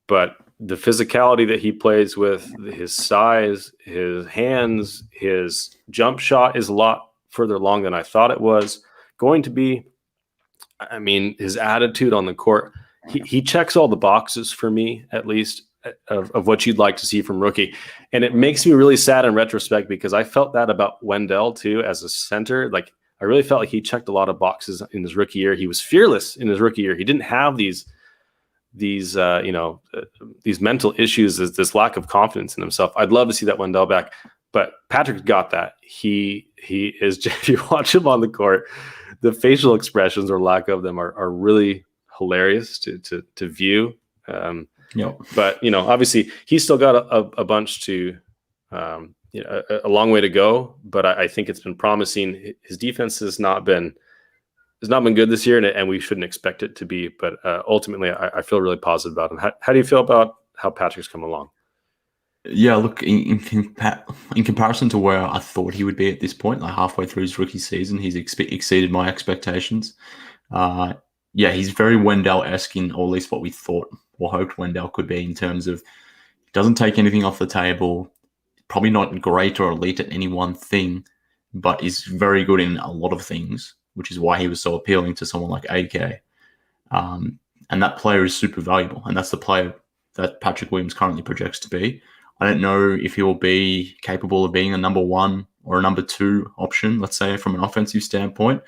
but the physicality that he plays with, his size, his hands, his jump shot is a lot further along than I thought it was going to be. I mean, his attitude on the court, he checks all the boxes for me, at least, of what you'd like to see from rookie. And it makes me really sad in retrospect, because I felt that about Wendell too as a center. Like, I really felt like he checked a lot of boxes in his rookie year. He was fearless in his rookie year. He didn't have these mental issues, this lack of confidence in himself. I'd love to see that Wendell back, but Patrick's got that. He is, if you watch him on the court, the facial expressions or lack of them are really hilarious to view. But obviously he's still got a bunch to, a long way to go, but I think it's been promising. His defense has not been good this year, and we shouldn't expect it to be. But ultimately, I feel really positive about him. How do you feel about how Patrick's come along? Yeah, look, in comparison to where I thought he would be at this point, like halfway through his rookie season, he's exceeded my expectations. Yeah, he's very Wendell-esque in, or at least what we thought or hoped Wendell could be, in terms of he doesn't take anything off the table, probably not great or elite at any one thing, but is very good in a lot of things, which is why he was so appealing to someone like AK. And that player is super valuable, and that's the player that Patrick Williams currently projects to be. I don't know if he will be capable of being a number one or a number two option, let's say, from an offensive standpoint.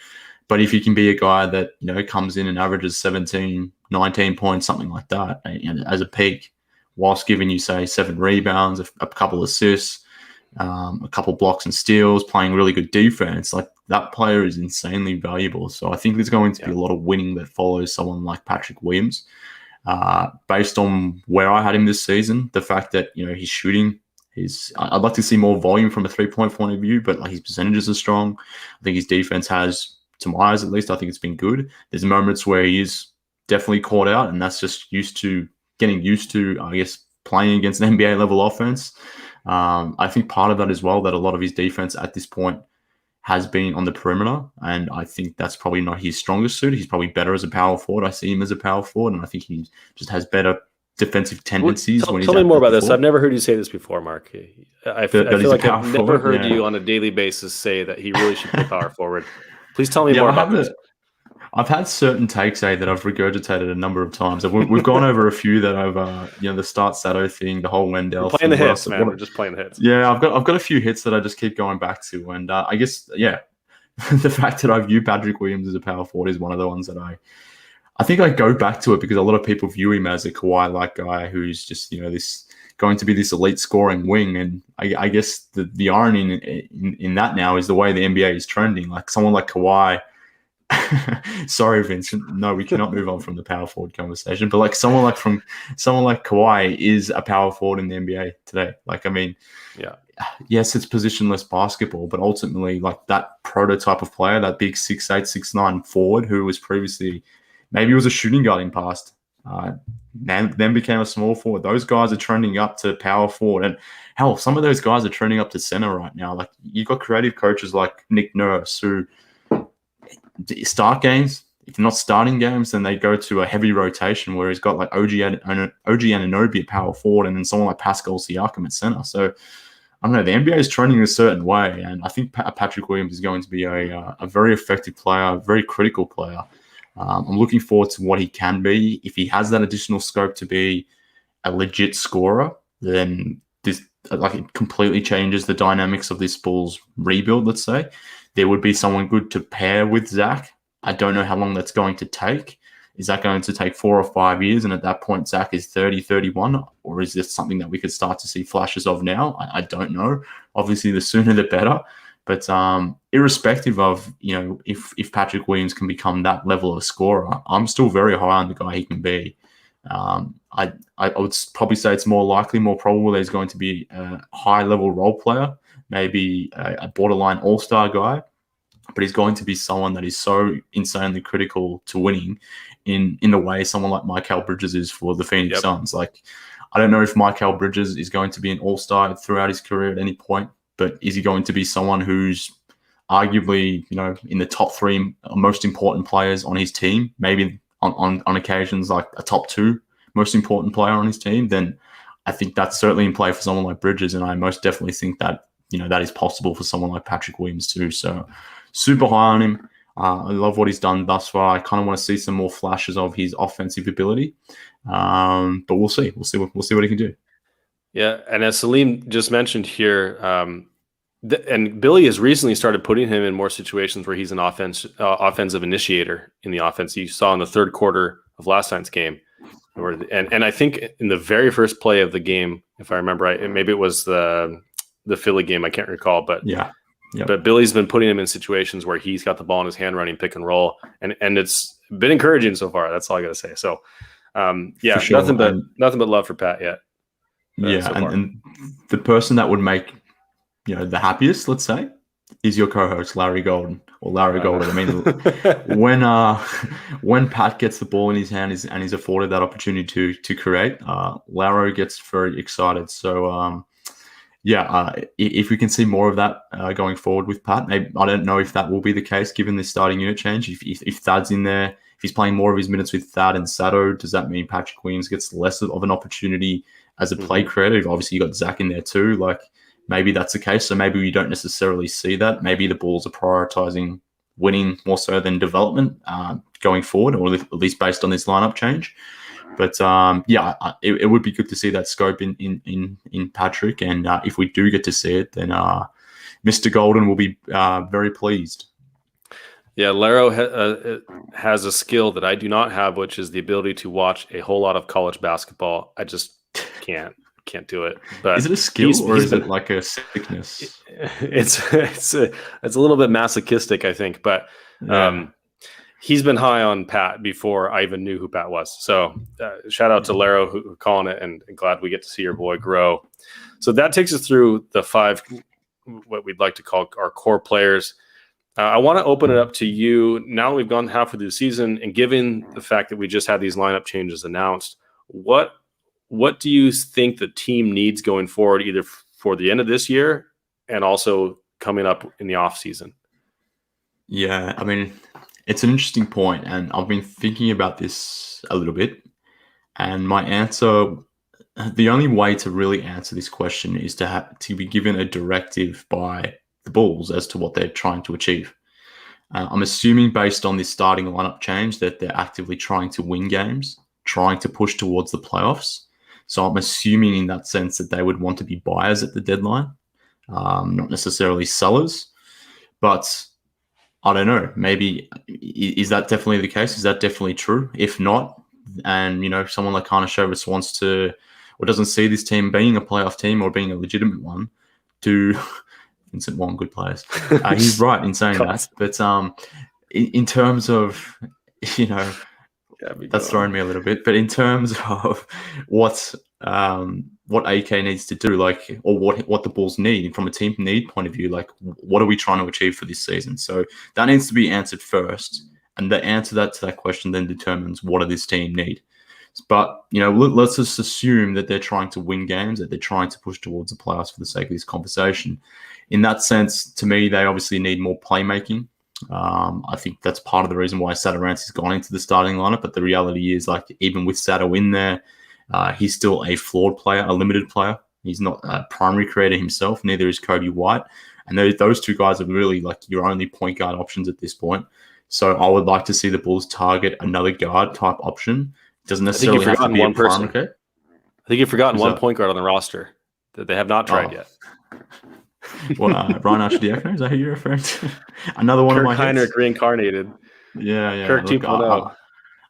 But if he can be a guy that, comes in and averages 17, 19 points, something like that, as a peak, whilst giving you, say, 7 rebounds, a couple assists, a couple blocks and steals, playing really good defense, like that player is insanely valuable. So I think there's going to be a lot of winning that follows someone like Patrick Williams. Based on where I had him this season, the fact that, he's shooting, I'd like to see more volume from a 3-point point of view, but like his percentages are strong. I think his defense has, to my eyes at least, I think it's been good. There's moments where he is definitely caught out, and that's just getting used to, I guess, playing against an NBA level offense. I think part of that as well, that a lot of his defense at this point has been on the perimeter, and I think that's probably not his strongest suit. He's probably better as a power forward. I see him as a power forward, and I think he just has better defensive tendencies. Tell me more about this. I've never heard you say this before, Mark. I feel like I've never heard you on a daily basis say that he really should be power forward. Please tell me more about this. I've had certain takes, that I've regurgitated a number of times. We've gone over a few that I've, the start Sato thing, the whole Wendell thing. Playing the hits, man. We're just playing the hits. Yeah, I've got a few hits that I just keep going back to, and I guess the fact that I view Patrick Williams as a power forward is one of the ones that I think I go back to it because a lot of people view him as a Kawhi-like guy who's just this going to be this elite scoring wing, and I guess the irony in that now is the way the NBA is trending. Like someone like Kawhi. Sorry, Vincent. No, we cannot move on from the power forward conversation. But like someone like Kawhi is a power forward in the NBA today. Like, I mean, yes, it's positionless basketball, but ultimately, like that prototype of player, that big 6'8", 6'9" forward who was previously maybe was a shooting guard in past, then became a small forward. Those guys are trending up to power forward, and hell, some of those guys are trending up to center right now. Like you've got creative coaches like Nick Nurse who start games. If they're not starting games, then they go to a heavy rotation where he's got like OG Anunoby at power forward and then someone like Pascal Siakam at center. So I don't know. The NBA is trending a certain way, and I think Patrick Williams is going to be a very effective player, a very critical player. I'm looking forward to what he can be. If he has that additional scope to be a legit scorer, then this it completely changes the dynamics of this Bulls rebuild, let's say. There would be someone good to pair with Zach. I don't know how long that's going to take. Is that going to take 4 or 5 years? And at that point, Zach is 30, 31? Or is this something that we could start to see flashes of now? I don't know. Obviously, the sooner the better. But irrespective of, if Patrick Williams can become that level of scorer, I'm still very high on the guy he can be. I would probably say it's more probable that he's going to be a high-level role player, maybe a borderline all-star guy, but he's going to be someone that is so insanely critical to winning in the way someone like Mikal Bridges is for the Phoenix Suns. Like, I don't know if Mikal Bridges is going to be an all-star throughout his career at any point, but is he going to be someone who's arguably, in the top 3 most important players on his team, maybe on occasions like a top 2 most important player on his team? Then I think that's certainly in play for someone like Bridges, and I most definitely think that that is possible for someone like Patrick Williams too. So super high on him. I love what he's done thus far. I kind of want to see some more flashes of his offensive ability, but we'll see. We'll see what he can do. Yeah, and as Salim just mentioned here, and Billy has recently started putting him in more situations where he's an offensive initiator in the offense. You saw in the third quarter of last night's game, and I think in the very first play of the game, if I remember right, maybe it was the Philly game, I can't recall, but but Billy's been putting him in situations where he's got the ball in his hand running pick and roll, and it's been encouraging so far. That's all I got to say. So sure. nothing but love for Pat yet. So and the person that would make the happiest, let's say, is your co-host Larry Golden or Larry Golden. I mean, when Pat gets the ball in his hand and he's afforded that opportunity to create, Larry gets very excited. So if we can see more of that going forward with Pat, maybe, I don't know if that will be the case given the starting unit change. If Thad's in there, if he's playing more of his minutes with Thad and Sato, does that mean Patrick Williams gets less of an opportunity as a play creator? Obviously, you got Zach in there too. Like, maybe that's the case. So maybe we don't necessarily see that. Maybe the Bulls are prioritizing winning more so than development going forward, or at least based on this lineup change. But it would be good to see that scope in Patrick. And if we do get to see it, then Mr. Golden will be very pleased. Yeah, Laro has a skill that I do not have, which is the ability to watch a whole lot of college basketball. I just can't do it. But is it a skill or is it like a sickness? It's a little bit masochistic, I think. But he's been high on Pat before I even knew who Pat was. So shout out to Laro who calling it, and glad we get to see your boy grow. So that takes us through the 5, what we'd like to call our core players. I want to open it up to you. Now that we've gone halfway through the season, and given the fact that we just had these lineup changes announced, what do you think the team needs going forward, either for the end of this year and also coming up in the off season? Yeah, I mean, it's an interesting point, and I've been thinking about this a little bit. And my answer, the only way to really answer this question is to be given a directive by the Bulls as to what they're trying to achieve. I'm assuming based on this starting lineup change that they're actively trying to win games, trying to push towards the playoffs. So I'm assuming in that sense that they would want to be buyers at the deadline, not necessarily sellers. But I don't know, maybe is that definitely the case? Is that definitely true? If not, and someone like Karnisovas wants to, or doesn't see this team being a playoff team or being a legitimate one, Vincent Wong, good players. He's right in saying that. But in terms of, that's throwing me a little bit. But in terms of what AK needs to do, like, or what the Bulls need from a team need point of view, like, what are we trying to achieve for this season? So that needs to be answered first. And the answer to that question then determines what does this team need. But, let's just assume that they're trying to win games, that they're trying to push towards the playoffs for the sake of this conversation. In that sense, to me, they obviously need more playmaking. I think that's part of the reason why Satoransky has gone into the starting lineup. But the reality is, like, even with Sato in there, he's still a flawed player, a limited player. He's not a primary creator himself. Neither is Coby White. And those two guys are really like your only point guard options at this point. So I would like to see the Bulls target another guard type option. Doesn't necessarily have to be a primary creator. I think you've forgotten one point guard on the roster that they have not tried yet. Well, Ryan Archidiakono, is that who you're referring to? Another one Kirk of my Heinrich hits. reincarnated. Yeah. Kirk 2.0.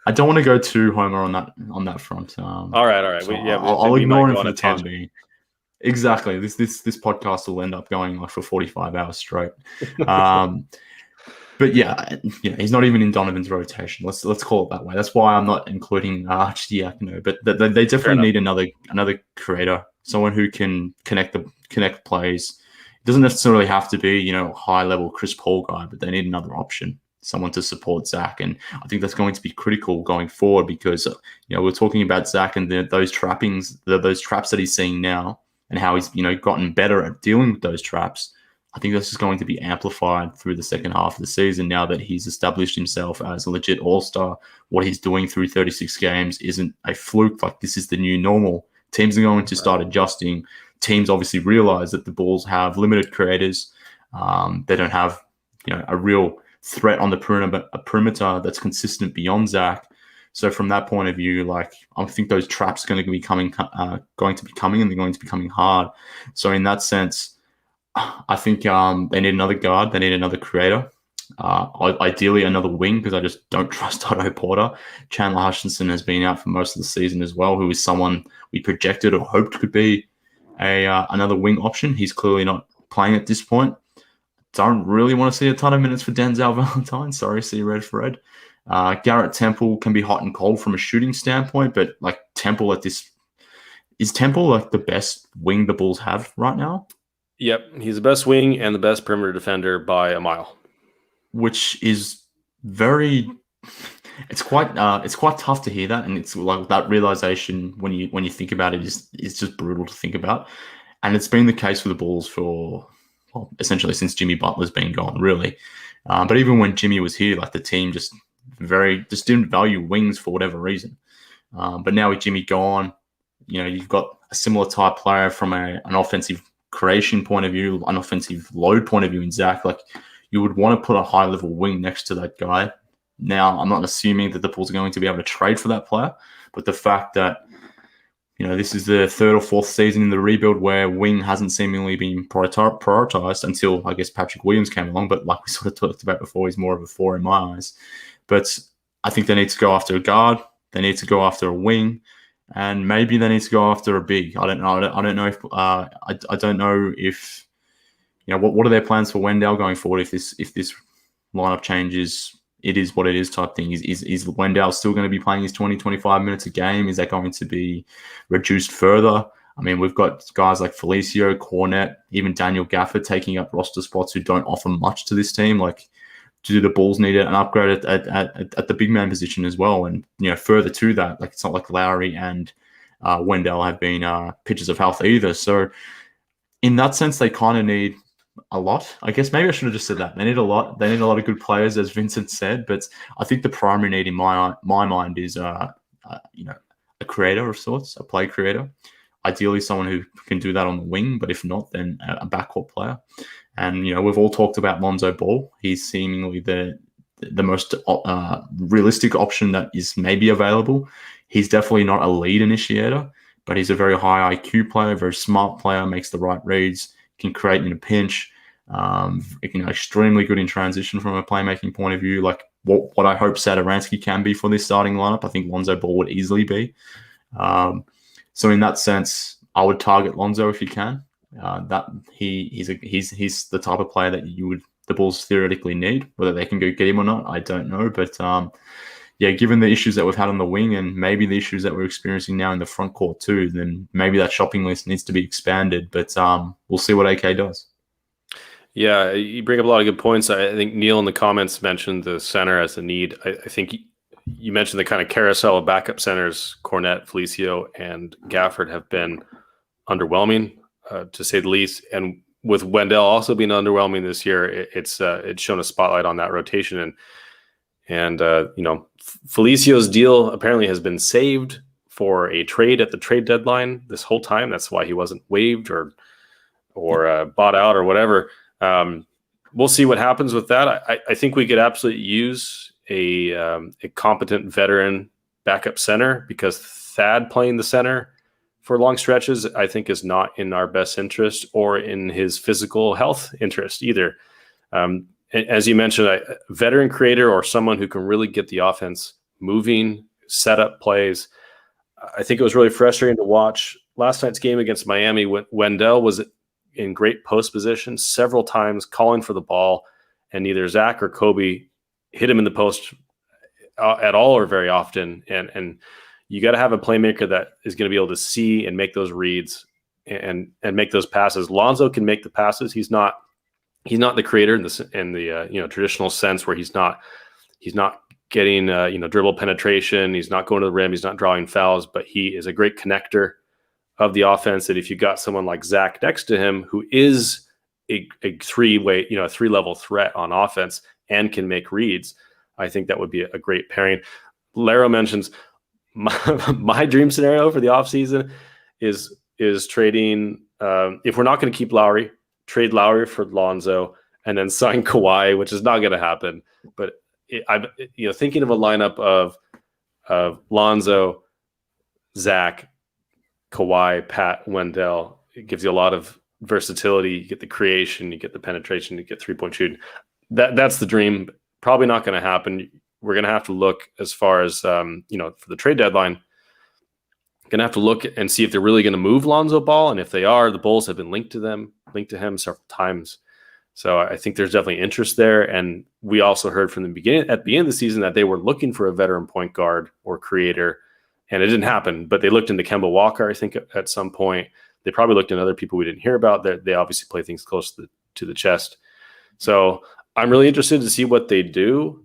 I don't want to go too homer on that front. All right. So I'll ignore him for the time being. Exactly. This podcast will end up going like for 45 hours straight. But yeah, he's not even in Donovan's rotation. Let's call it that way. That's why I'm not including Archidiakono. But they definitely need another creator, someone who can connect plays. It doesn't necessarily have to be high level Chris Paul guy, but they need another option, someone to support Zach. And I think that's going to be critical going forward because we're talking about Zach and those trappings, those traps that he's seeing now, and how he's gotten better at dealing with those traps. I think this is going to be amplified through the second half of the season now that he's established himself as a legit all-star. What he's doing through 36 games isn't a fluke. Like, this is the new normal. Teams are going to start adjusting. Teams obviously realize that the Bulls have limited creators. They don't have a real threat on the perimeter that's consistent beyond Zach. So from that point of view, like, I think those traps are going to be coming, and they're going to be coming hard. So in that sense, I think they need another guard. They need another creator. Ideally, another wing, because I just don't trust Otto Porter. Chandler Hutchinson has been out for most of the season as well, who is someone we projected or hoped could be another wing option. He's clearly not playing at this point. Don't really want to see a ton of minutes for Denzel Valentine. Sorry, see red for red. Garrett Temple can be hot and cold from a shooting standpoint, but like Temple is Temple like the best wing the Bulls have right now? Yep, he's the best wing and the best perimeter defender by a mile. Which is very, it's quite tough to hear that, and it's like that realization when you think about it is just brutal to think about. And it's been the case for the Bulls for, well, essentially since Jimmy Butler's been gone, really. But even when Jimmy was here, like the team just didn't value wings for whatever reason. But now with Jimmy gone, you've got a similar type player from an offensive creation point of view, an offensive load point of view in Zach. Like, you would want to put a high-level wing next to that guy. Now, I'm not assuming that the Bulls are going to be able to trade for that player, but the fact that this is the third or fourth season in the rebuild where wing hasn't seemingly been prioritized until, I guess, Patrick Williams came along. But like we sort of talked about before, he's more of a 4 in my eyes. But I think they need to go after a guard. They need to go after a wing. And maybe they need to go after a big. I don't know. I don't know if I don't know if what are their plans for Wendell going forward if this lineup changes. It is what it is type thing. Is Wendell still going to be playing his 20-25 minutes a game? Is that going to be reduced further? I mean, we've got guys like Felicio, Cornette, even Daniel Gafford taking up roster spots who don't offer much to this team. Like, do the Bulls need an upgrade at the big man position as well? And further to that, like, it's not like Lauri and Wendell have been pitchers of health either. So in that sense, they kind of need a lot. I guess maybe I should have just said that. They need a lot. They need a lot of good players, as Vincent said. But I think the primary need in my mind is a creator of sorts, a play creator. Ideally, someone who can do that on the wing. But if not, then a backcourt player. And we've all talked about Lonzo Ball. He's seemingly the most realistic option that is maybe available. He's definitely not a lead initiator, but he's a very high IQ player, very smart player, makes the right reads, can create in a pinch. Extremely good in transition from a playmaking point of view. Like what I hope Satoransky can be for this starting lineup, I think Lonzo Ball would easily be. So in that sense, I would target Lonzo if you can. That he's the type of player that the Bulls theoretically need. Whether they can go get him or not, I don't know. But given the issues that we've had on the wing and maybe the issues that we're experiencing now in the front court too, then maybe that shopping list needs to be expanded. But we'll see what AK does. Yeah, you bring up a lot of good points. I think Neil in the comments mentioned the center as a need. I think you mentioned the kind of carousel of backup centers. Cornette, Felicio, and Gafford have been underwhelming, to say the least. And with Wendell also being underwhelming this year, it's shown a spotlight on that rotation. And Felicio's deal apparently has been saved for a trade at the trade deadline this whole time. That's why he wasn't waived or bought out or whatever. We'll see what happens with that. I think we could absolutely use a competent veteran backup center, because Thad playing the center for long stretches, I think, is not in our best interest or in his physical health interest either. As you mentioned, a veteran creator or someone who can really get the offense moving, set up plays. I think it was really frustrating to watch last night's game against Miami when Wendell was in great post position several times, calling for the ball, and neither Zach or Coby hit him in the post at all or very often. And you got to have a playmaker that is going to be able to see and make those reads and make those passes. Lonzo can make the passes. He's not the creator in the traditional sense, where he's not getting dribble penetration. He's not going to the rim. He's not drawing fouls, but he is a great connector of the offense. That if you got someone like Zach next to him, who is a three-way, a three-level threat on offense and can make reads, I think that would be a great pairing. Laro mentions my dream scenario for the offseason is trading. If we're not going to keep Lauri, trade Lauri for Lonzo and then sign Kawhi, which is not going to happen. But I'm thinking of a lineup of Lonzo, Zach, Kawhi, Pat, Wendell. It gives you a lot of versatility. You get the creation, you get the penetration, you get 3-point shooting. That's the dream. Probably not going to happen. We're going to have to look as far as for the trade deadline. Going to have to look and see if they're really going to move Lonzo Ball, and if they are, the Bulls have been linked to him several times. So I think there's definitely interest there. And we also heard from at the beginning of the season that they were looking for a veteran point guard or creator, and it didn't happen. But they looked into Kemba Walker, I think, at some point. They probably looked at other people we didn't hear about. They obviously play things close to the chest. So I'm really interested to see what they do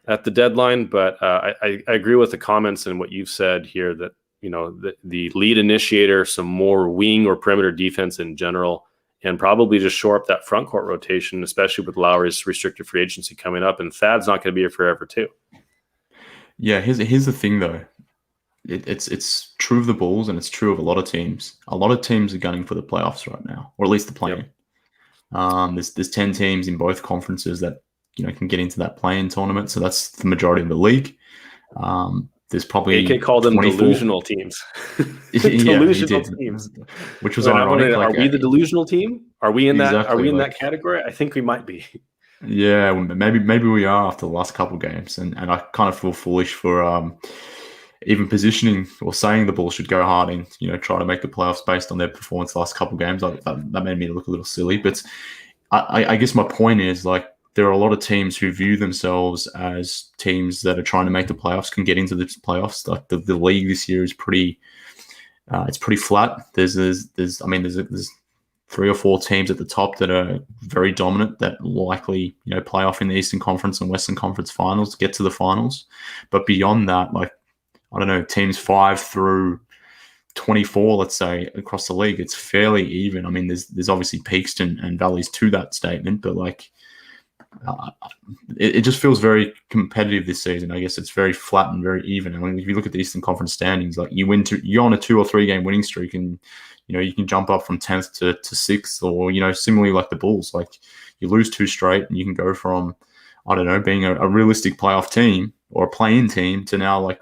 at the deadline. But I agree with the comments and what you've said here, that the lead initiator, some more wing or perimeter defense in general, and probably just shore up that front court rotation, especially with Lauri's restricted free agency coming up. And Thad's not going to be here forever too. Yeah, here's the thing though. It's true of the Bulls, and it's true of a lot of teams. A lot of teams are gunning for the playoffs right now, or at least the play-in. Yep. There's 10 teams in both conferences that can get into that play-in tournament, so that's the majority of the league. There's probably AK called them delusional teams. Delusional teams, which was ironic. Are we the delusional team? Are we in that? Are we in that category? I think we might be. Yeah, maybe we are after the last couple games, and I kind of feel foolish for even positioning or saying the Bulls should go hard and try to make the playoffs based on their performance the last couple games. That made me look a little silly, but I guess my point is, like, there are a lot of teams who view themselves as teams that are trying to make the playoffs, can get into the playoffs. Like the league this year is pretty, it's pretty flat. There's 3 or 4 teams at the top that are very dominant, that likely play off in the Eastern Conference and Western Conference finals, get to the finals. But beyond that, like, I don't know, teams 5 through 24, let's say, across the league, it's fairly even. I mean, there's obviously peaks and valleys to that statement, but like, it just feels very competitive this season. I guess it's very flat and very even. I mean, if you look at the Eastern Conference standings, like you're on a 2 or 3 game winning streak, and you can jump up from 10th to 6th, or similarly like the Bulls, like you lose 2 straight and you can go from, I don't know, being a realistic playoff team or a play-in team to now like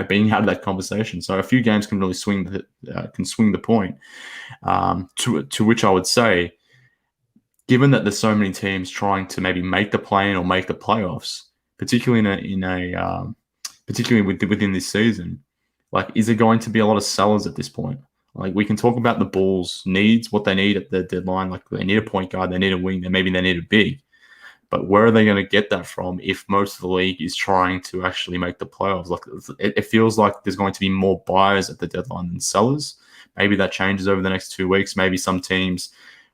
being out of that conversation. So a few games can really swing the point. To which I would say, given that there's so many teams trying to maybe make the play-in or make the playoffs, particularly within this season, like, is there going to be a lot of sellers at this point? Like, we can talk about the Bulls' needs, what they need at the deadline. Like, they need a point guard, they need a wing, and maybe they need a big. But where are they going to get that from if most of the league is trying to actually make the playoffs? Like, it feels like there's going to be more buyers at the deadline than sellers. Maybe that changes over the next 2 weeks. Maybe some teams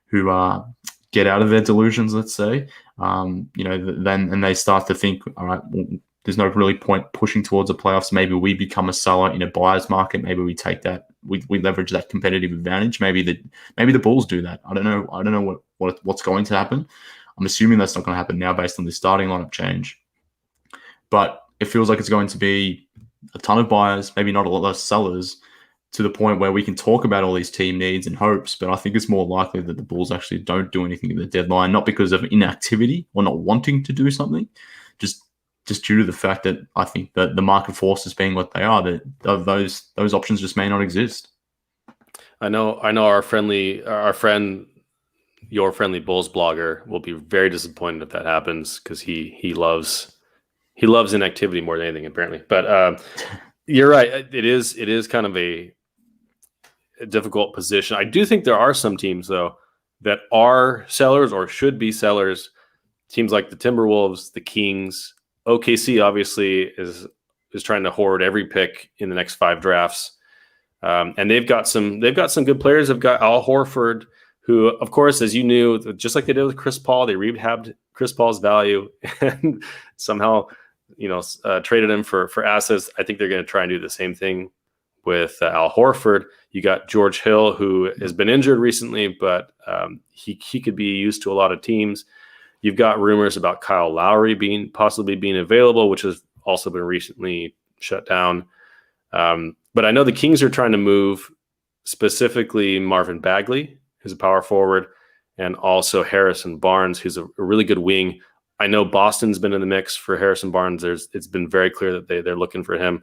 who get out of their delusions, let's say, then they start to think, all right, well, there's no really point pushing towards the playoffs. Maybe we become a seller in a buyer's market. Maybe we take that, we leverage that competitive advantage. Maybe the Bulls do that. I don't know what's going to happen. I'm assuming that's not going to happen now based on the starting lineup change. But it feels like it's going to be a ton of buyers, maybe not a lot of sellers, to the point where we can talk about all these team needs and hopes, but I think it's more likely that the Bulls actually don't do anything at the deadline, not because of inactivity or not wanting to do something, just due to the fact that I think that the market forces being what they are, that those options just may not exist. I know our friend, your friendly Bulls blogger, will be very disappointed if that happens, because he loves inactivity more than anything, apparently. But you're right. It is kind of a difficult position. I do think there are some teams, though, that are sellers or should be sellers. Teams like the Timberwolves, the Kings, OKC obviously is trying to hoard every pick in the next 5 drafts, and they've got some good players. They've got Al Horford, who, of course, as you knew, just like they did with Chris Paul, they rehabbed Chris Paul's value and somehow traded him for assets. I think they're going to try and do the same thing with Al Horford. You got George Hill, who has been injured recently, but he could be used to a lot of teams. You've got rumors about Kyle Lauri possibly being available, which has also been recently shut down. But I know the Kings are trying to move specifically Marvin Bagley, who's a power forward, and also Harrison Barnes, who's a really good wing. I know Boston's been in the mix for Harrison Barnes. It's been very clear that they're looking for him.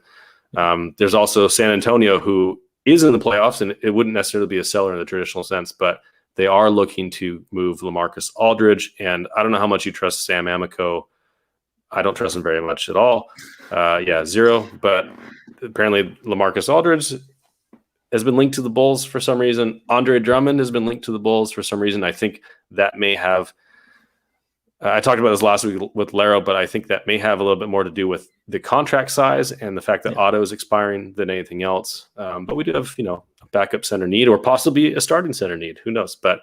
There's also San Antonio, who is in the playoffs, and it wouldn't necessarily be a seller in the traditional sense, but they are looking to move LaMarcus Aldridge. And I don't know how much you trust Sam Amico. I don't trust him very much at all. 0. But apparently LaMarcus Aldridge has been linked to the Bulls for some reason. Andre Drummond has been linked to the Bulls for some reason. I think that may have I talked about this last week with Laro, but I think that may have a little bit more to do with the contract size and the fact that Otto is expiring than anything else. But we do have, a backup center need, or possibly a starting center need. Who knows? But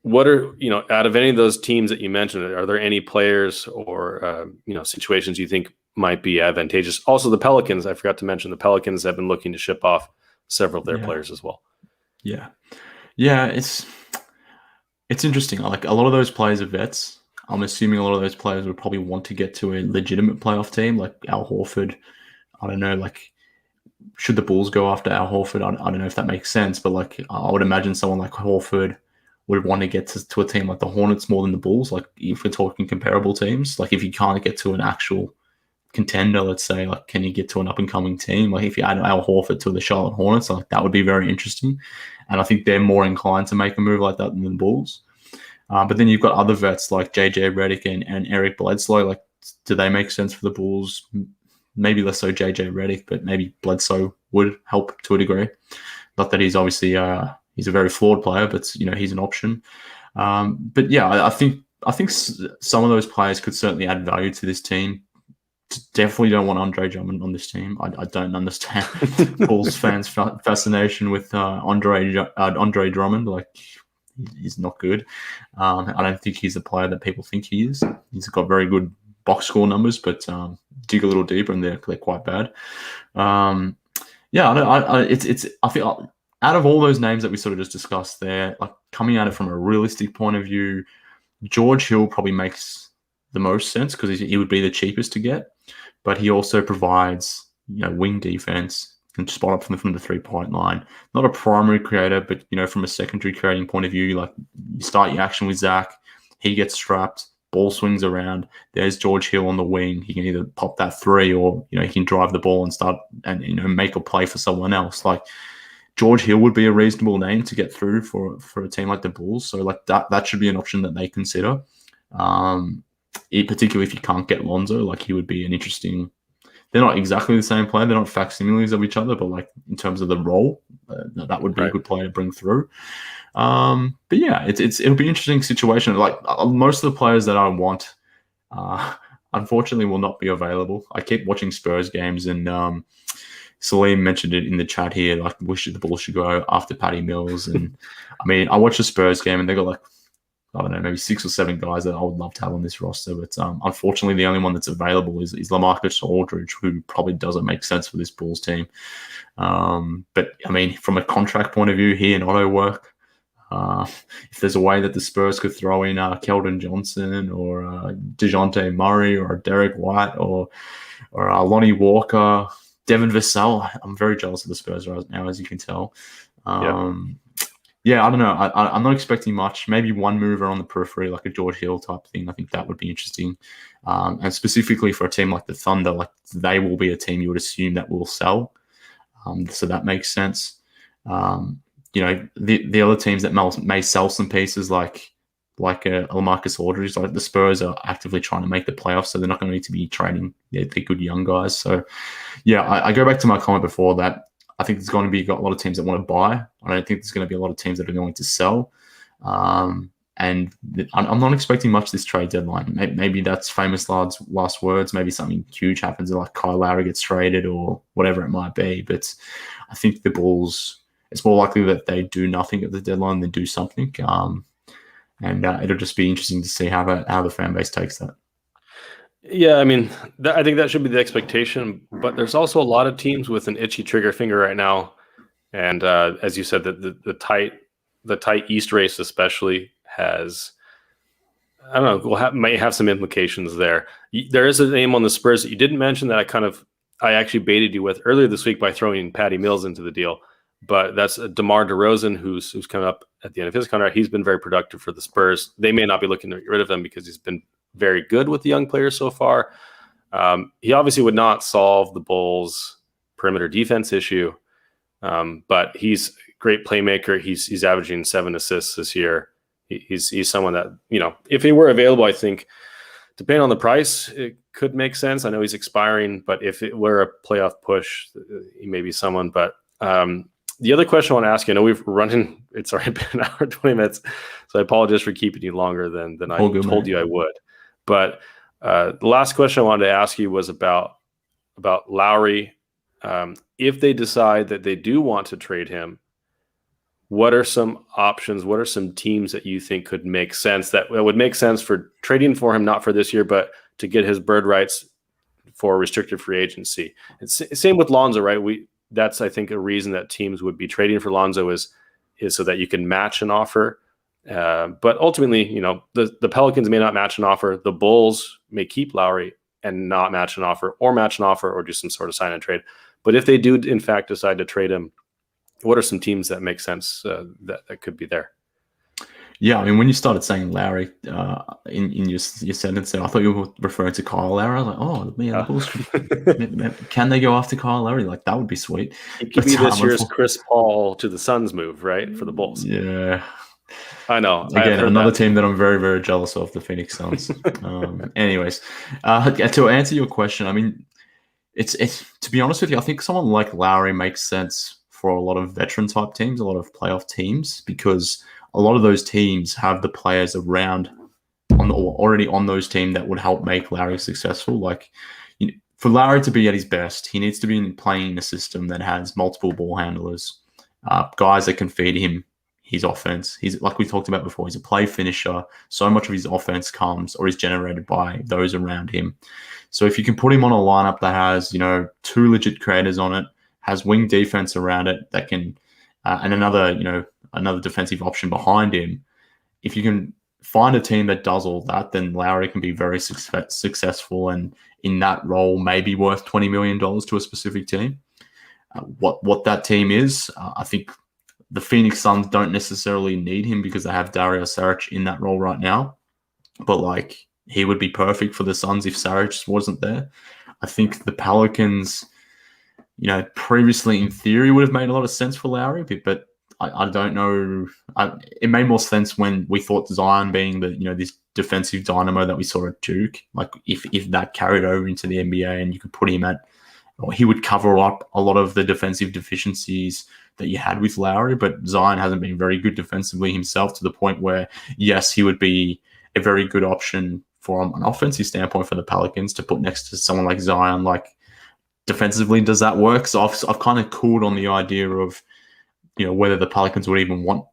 what are, out of any of those teams that you mentioned, are there any players or, situations you think might be advantageous. Also, the Pelicans, I forgot to mention, the Pelicans have been looking to ship off several of their players as well. Yeah. It's interesting. Like a lot of those players are vets. I'm assuming a lot of those players would probably want to get to a legitimate playoff team, like Al Horford. I don't know, like, should the Bulls go after Al Horford? I don't know if that makes sense, but like I would imagine someone like Horford would want to get to a team like the Hornets more than the Bulls. Like if we're talking comparable teams, like if you can't get to an actual contender, let's say, like can you get to an up and coming team? Like if you add Al Horford to the Charlotte Hornets, like that would be very interesting. And I think they're more inclined to make a move like that than the Bulls. But then you've got other vets like JJ Redick and Eric Bledsoe. Like, do they make sense for the Bulls? Maybe less so JJ Redick, but maybe Bledsoe would help to a degree. Not that he's obviously he's a very flawed player, but he's an option. But yeah, I think some of those players could certainly add value to this team. Definitely don't want Andre Drummond on this team. I don't understand Bulls fans' fascination with Andre Drummond. Like, he's not good. I don't think he's the player that people think he is. He's got very good box score numbers, but dig a little deeper and they're quite bad. I feel out of all those names that we sort of just discussed there, like coming at it from a realistic point of view, George Hill probably makes the most sense because he would be the cheapest to get, but he also provides wing defense and spot up from the 3-point line. Not a primary creator, but from a secondary creating point of view, like you start your action with Zach, he gets strapped, ball swings around. There's George Hill on the wing. He can either pop that three or he can drive the ball and start and make a play for someone else. Like George Hill would be a reasonable name to get through for a team like the Bulls. So like that should be an option that they consider. Particularly if you can't get Lonzo, like he would be an interesting. They're not exactly the same player. They're not facsimiles of each other, but like in terms of the role, that would be a good player to bring through. But yeah, it'll be an interesting situation. Like most of the players that I want, unfortunately, will not be available. I keep watching Spurs games, and Salim mentioned it in the chat here. Like, wish the Bulls should go after Patty Mills, and I mean, I watched the Spurs game, and they got like, I don't know, maybe 6 or 7 guys that I would love to have on this roster. But unfortunately, the only one that's available is LaMarcus Aldridge, who probably doesn't make sense for this Bulls team. But I mean, from a contract point of view, he and Otto work. If there's a way that the Spurs could throw in Keldon Johnson or DeJounte Murray or Derek White or Lonnie Walker, Devin Vassell, I'm very jealous of the Spurs right now, as you can tell. Yeah, I don't know. I'm not expecting much. Maybe one mover on the periphery, like a George Hill type thing. I think that would be interesting. And specifically for a team like the Thunder, like they will be a team you would assume that will sell. So that makes sense. The other teams that may sell some pieces, like a LaMarcus Aldridge, like the Spurs are actively trying to make the playoffs, so they're not going to need to be trading their good young guys. So, yeah, I go back to my comment before that. I think there's going to be a lot of teams that want to buy. I don't think there's going to be a lot of teams that are going to sell. And I'm not expecting much this trade deadline. Maybe that's famous last words. Maybe something huge happens, like Kyle Lowry gets traded or whatever it might be. But I think the Bulls, it's more likely that they do nothing at the deadline than do something. And it'll just be interesting to see how the fan base takes that. Yeah, I mean, I think that should be the expectation. But there's also a lot of teams with an itchy trigger finger right now, and as you said, the tight East race especially has, I don't know, may have some implications there. There is a name on the Spurs that you didn't mention that I actually baited you with earlier this week by throwing Patty Mills into the deal. But that's DeMar DeRozan, who's coming up at the end of his contract. He's been very productive for the Spurs. They may not be looking to get rid of him because he's been very good with the young players so far. He obviously would not solve the Bulls' perimeter defense issue, but he's a great playmaker. He's averaging 7 assists this year. He's someone that, if he were available, I think, depending on the price, it could make sense. I know he's expiring, but if it were a playoff push, he may be someone. But the other question I want to ask you, I know we've running, it's already been an hour and 20 minutes, so I apologize for keeping you longer than I told you I would. But the last question I wanted to ask you was about Lauri. If they decide that they do want to trade him, what are some options? What are some teams that you think could make sense, that would make sense for trading for him, not for this year, but to get his bird rights for restricted free agency. It's same with Lonzo, right? That's I think a reason that teams would be trading for Lonzo is so that you can match an offer. But ultimately, the Pelicans may not match an offer. The Bulls may keep Lauri and not match an offer, or do some sort of sign and trade. But if they do in fact decide to trade him, what are some teams that make sense that could be there? Yeah, I mean, when you started saying Lauri in your sentence there, I thought you were referring to Kyle Lowry. I was like, oh, man, the Bulls can they go after Kyle Lowry? Like, that would be sweet. It could be this year's Chris Paul to the Suns move, right, for the Bulls. Yeah. I know. Again, another team that I'm very, very jealous of, the Phoenix Suns. Anyways, to answer your question, I mean, it's to be honest with you, I think someone like Lauri makes sense for a lot of veteran type teams, a lot of playoff teams, because a lot of those teams have the players around already on those teams that would help make Lauri successful. Like, for Lauri to be at his best, he needs to be playing in a system that has multiple ball handlers, guys that can feed him his offense. He's, like we talked about before, he's a play finisher. So much of his offense comes or is generated by those around him. So if you can put him on a lineup that has, 2 legit creators on it, has wing defense around it that can, and another defensive option behind him, if you can find a team that does all that, then Lauri can be very successful, and in that role maybe worth $20 million to a specific team. What that team is, I think the Phoenix Suns don't necessarily need him because they have Dario Saric in that role right now. But he would be perfect for the Suns if Saric wasn't there. I think the Pelicans, previously in theory would have made a lot of sense for Lauri, but I don't know. It made more sense when we thought Zion being this defensive dynamo that we saw at Duke. Like if that carried over into the NBA and you could put him he would cover up a lot of the defensive deficiencies that you had with Lauri, but Zion hasn't been very good defensively himself, to the point where, yes, he would be a very good option from an offensive standpoint for the Pelicans to put next to someone like Zion. Like, defensively, does that work? So I've kind of cooled on the idea of, whether the Pelicans would even want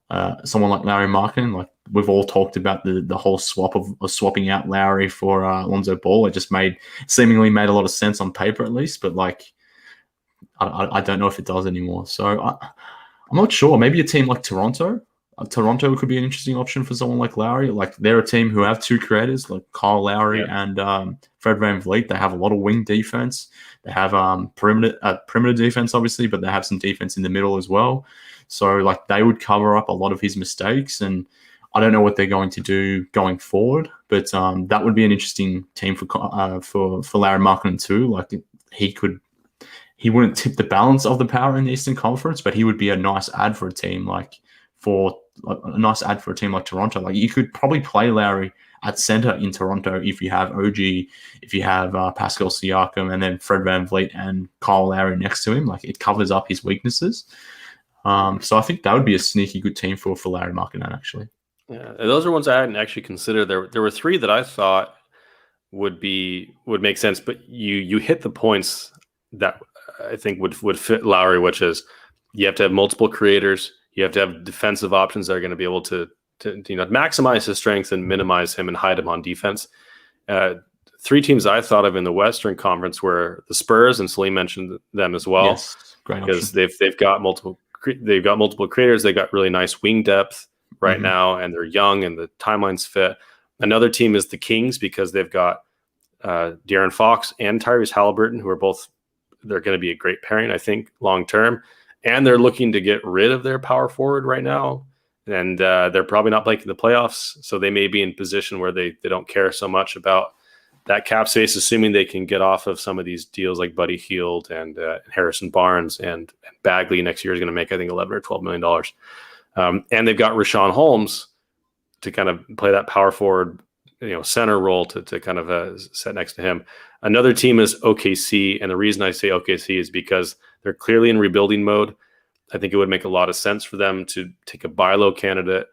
someone like Lauri Markkanen. Like, we've all talked about the whole swap of swapping out Lauri for Lonzo Ball. It just seemingly made a lot of sense on paper, at least, but I don't know if it does anymore. So I'm not sure. Maybe a team like Toronto. Toronto could be an interesting option for someone like Lauri. Like, they're a team who have 2 creators, like Kyle Lowry and Fred VanVleet. They have a lot of wing defense. They have perimeter defense, obviously, but they have some defense in the middle as well. So, they would cover up a lot of his mistakes. And I don't know what they're going to do going forward, but that would be an interesting team for Lauri Markkanen too. He wouldn't tip the balance of the power in the Eastern Conference, but he would be a nice add for a team like Toronto. Like, you could probably play Lauri at center in Toronto if you have OG, if you have Pascal Siakam, and then Fred VanVleet and Kyle Lowry next to him. Like, it covers up his weaknesses. So I think that would be a sneaky good team for Lauri Markkanen, actually. Yeah, those are ones I hadn't actually considered. There were 3 that I thought would make sense, but you hit the points that I think would fit Lauri, which is you have to have multiple creators. You have to have defensive options that are going to be able to maximize his strengths and minimize him and hide him on defense. 3 teams I thought of in the Western Conference were the Spurs, and Salim mentioned them as well. Yes, great option. Because they've got multiple creators. They got really nice wing depth right now, and they're young, and the timelines fit. Another team is the Kings, because they've got De'Aaron Fox and Tyrese Halliburton, who are they're going to be a great pairing, I think, long term. And they're looking to get rid of their power forward right now. And they're probably not making the playoffs. So they may be in position where they don't care so much about that cap space, assuming they can get off of some of these deals like Buddy Hield and Harrison Barnes, and Bagley next year is going to make, I think, $11 or $12 million. And they've got Rashawn Holmes to kind of play that power forward, center role to kind of set next to him. Another team is OKC, and the reason I say OKC is because they're clearly in rebuilding mode. I think it would make a lot of sense for them to take a buy low candidate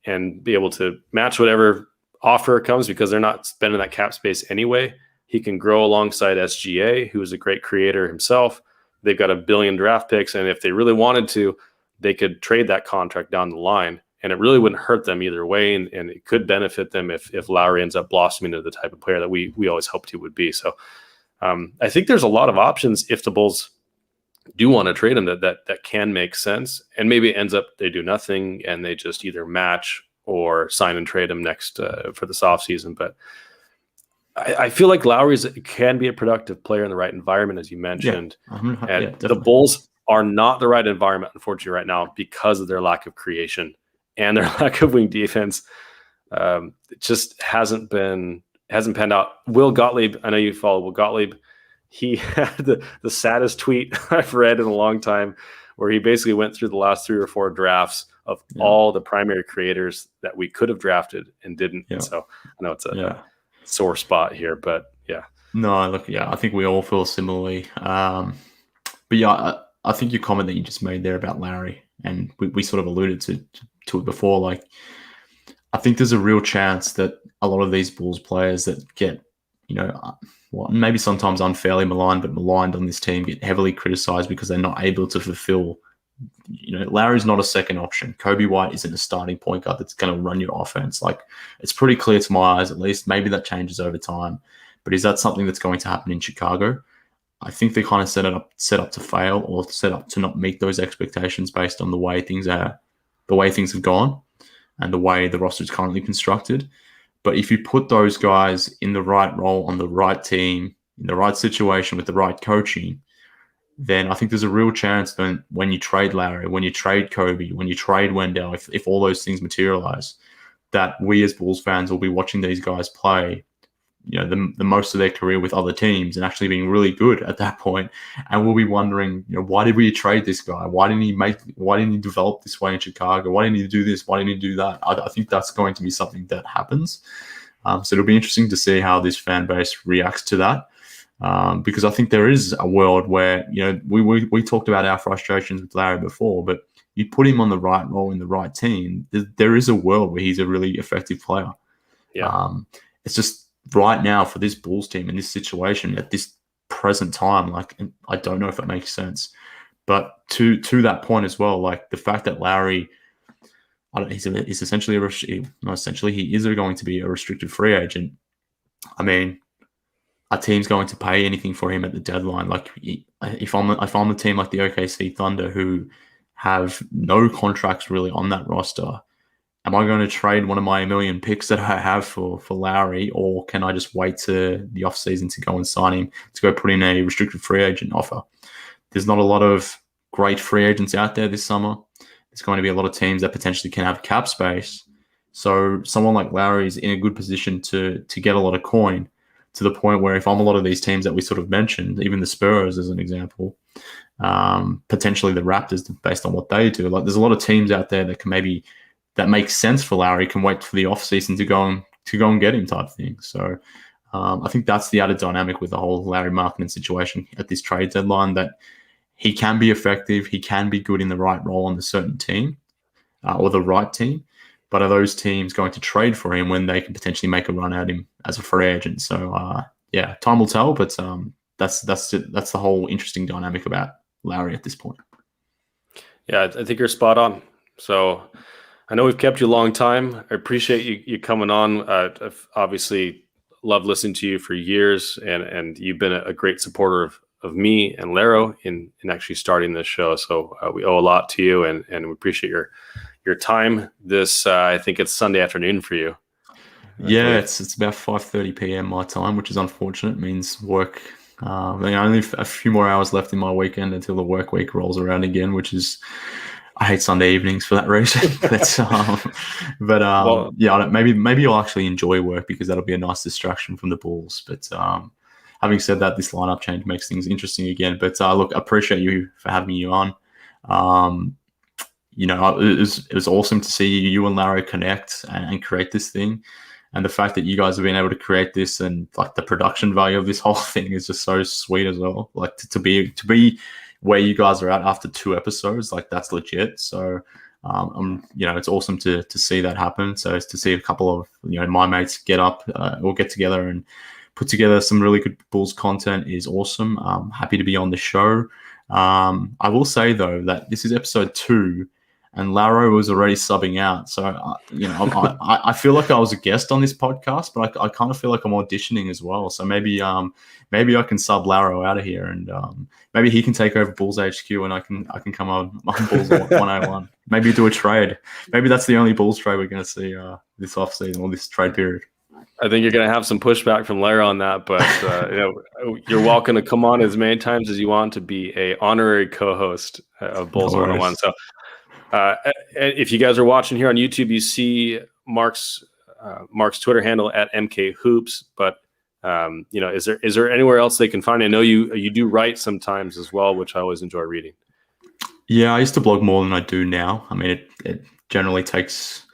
and be able to match whatever offer comes, because they're not spending that cap space anyway. He can grow alongside SGA, who is a great creator himself. They've got $1 billion draft picks, and if they really wanted to, they could trade that contract down the line, and it really wouldn't hurt them either way, and it could benefit them if Lauri ends up blossoming into the type of player that we always hoped he would be. So I think there's a lot of options if the Bulls do want to trade him that can make sense, and maybe it ends up they do nothing and they just either match or sign and trade him next for this offseason. But I feel like Lauri can be a productive player in the right environment, as you mentioned. And the Bulls are not the right environment, unfortunately, right now because of their lack of creation and their lack of wing defense. It just hasn't panned out. Will Gottlieb, I know you follow Will Gottlieb. He had the saddest tweet I've read in a long time, where he basically went through the last 3 or 4 drafts of all the primary creators that we could have drafted and didn't. Yeah. So I know it's a sore spot here, but yeah. No, look, I think we all feel similarly. But yeah, I think your comment that you just made there about Lauri, and we sort of alluded to it before, like, I think there's a real chance that a lot of these Bulls players that get, maybe sometimes unfairly maligned, but maligned on this team, get heavily criticized because they're not able to fulfill. Lauri's not a second option. Coby White isn't a starting point guard that's going to run your offense. Like, it's pretty clear to my eyes, at least. Maybe that changes over time. But is that something that's going to happen in Chicago? I think they kind of set up to fail, or set up to not meet those expectations based on the way things have gone and the way the roster is currently constructed. But if you put those guys in the right role, on the right team, in the right situation with the right coaching, then I think there's a real chance that when you trade Lauri, when you trade Coby, when you trade Wendell, if all those things materialize, that we as Bulls fans will be watching these guys play, the most of their career with other teams and actually being really good at that point. And we'll be wondering, why did we trade this guy? Why didn't he develop this way in Chicago? Why didn't he do this? Why didn't he do that? I think that's going to be something that happens. So it'll be interesting to see how this fan base reacts to that. Because I think there is a world where, we talked about our frustrations with Lauri before, but you put him on the right role in the right team, there is a world where he's a really effective player. Yeah. It's just right now for this Bulls team in this situation at this present time, like, I don't know if it makes sense. But to that point as well, like the fact that Lauri, he's essentially he is going to be a restricted free agent. I mean, a team's going to pay anything for him at the deadline. Like, if I'm the team like the OKC Thunder, who have no contracts really on that roster, am I going to trade one of my 1 million picks that I have for Lauri, or can I just wait to the offseason to go and sign him, to go put in a restricted free agent offer? There's not a lot of great free agents out there this summer. There's going to be a lot of teams that potentially can have cap space. So someone like Lauri is in a good position to get a lot of coin, to the point where if I'm a lot of these teams that we sort of mentioned, even the Spurs as an example, potentially the Raptors, based on what they do, like, there's a lot of teams out there that makes sense for Lauri, can wait for the offseason to go and get him type thing. So I think that's the added dynamic with the whole Lauri Markkanen situation at this trade deadline, that he can be effective, he can be good in the right role on the certain team or the right team. But are those teams going to trade for him when they can potentially make a run at him as a free agent? So time will tell. But that's the whole interesting dynamic about Lauri at this point. Yeah, I think you're spot on. So I know we've kept you a long time. I appreciate you coming on. I've obviously loved listening to you for years, and you've been a great supporter of me and Laro in actually starting this show. So we owe a lot to you, and we appreciate your time. This I think it's Sunday afternoon for you. Yeah, it's about 5:30 p.m. my time, which is unfortunate. It means work. Only a few more hours left in my weekend until the work week rolls around again, which is, I hate Sunday evenings for that reason. Maybe you'll actually enjoy work, because that'll be a nice distraction from the Bulls. But having said that, this lineup change makes things interesting again. But look, I appreciate you for having me on. It was awesome to see you and Lauri connect and create this thing. And the fact that you guys have been able to create this, and like the production value of this whole thing is just so sweet as well. Like to be where you guys are at after 2 episodes, like, that's legit. So it's awesome to see that happen. So to see a couple of my mates get together and put together some really good Bulls content is awesome. I'm happy to be on the show. I will say though that this is episode 2. and Lauri was already subbing out. So, I feel like I was a guest on this podcast, but I kind of feel like I'm auditioning as well. So maybe I can sub Lauri out of here, and maybe he can take over Bulls HQ, and I can come on Bulls 101. Maybe do a trade. Maybe that's the only Bulls trade we're going to see this offseason or this trade period. I think you're going to have some pushback from Lauri on that, but you're welcome to come on as many times as you want to be a honorary co-host of Bulls 101. So if you guys are watching here on YouTube, you see Mark's Twitter handle at MKHoops, but is there anywhere else they can find? I know you do write sometimes as well, which I always enjoy reading. Yeah, I used to blog more than I do now. I mean, it generally takes.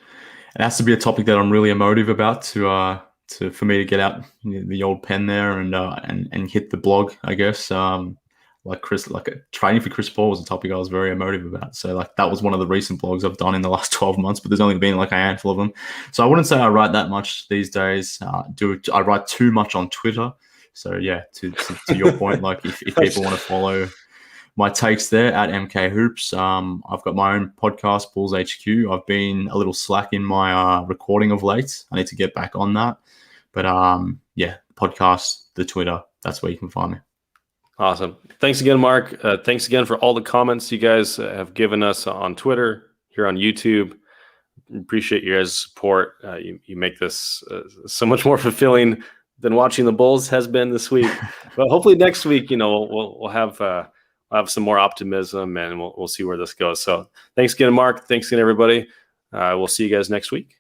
It has to be a topic that I'm really emotive about for me to get out the old pen there and hit the blog, I guess. Training for Chris Paul was a topic I was very emotive about. So that was one of the recent blogs I've done in the last 12 months, but there's only been a handful of them. So I wouldn't say I write that much these days. I write too much on Twitter. So yeah, to your point, if people want to follow my takes there at MK Hoops. I've got my own podcast, Bulls HQ. I've been a little slack in my recording of late. I need to get back on that. But podcast, the Twitter, that's where you can find me. Awesome. Thanks again, Mark. Thanks again for all the comments you guys have given us on Twitter, here on YouTube. Appreciate your guys' support. You make this so much more fulfilling than watching the Bulls has been this week. But hopefully next week, we'll have some more optimism, and we'll see where this goes. So thanks again, Mark. Thanks again, everybody. We'll see you guys next week.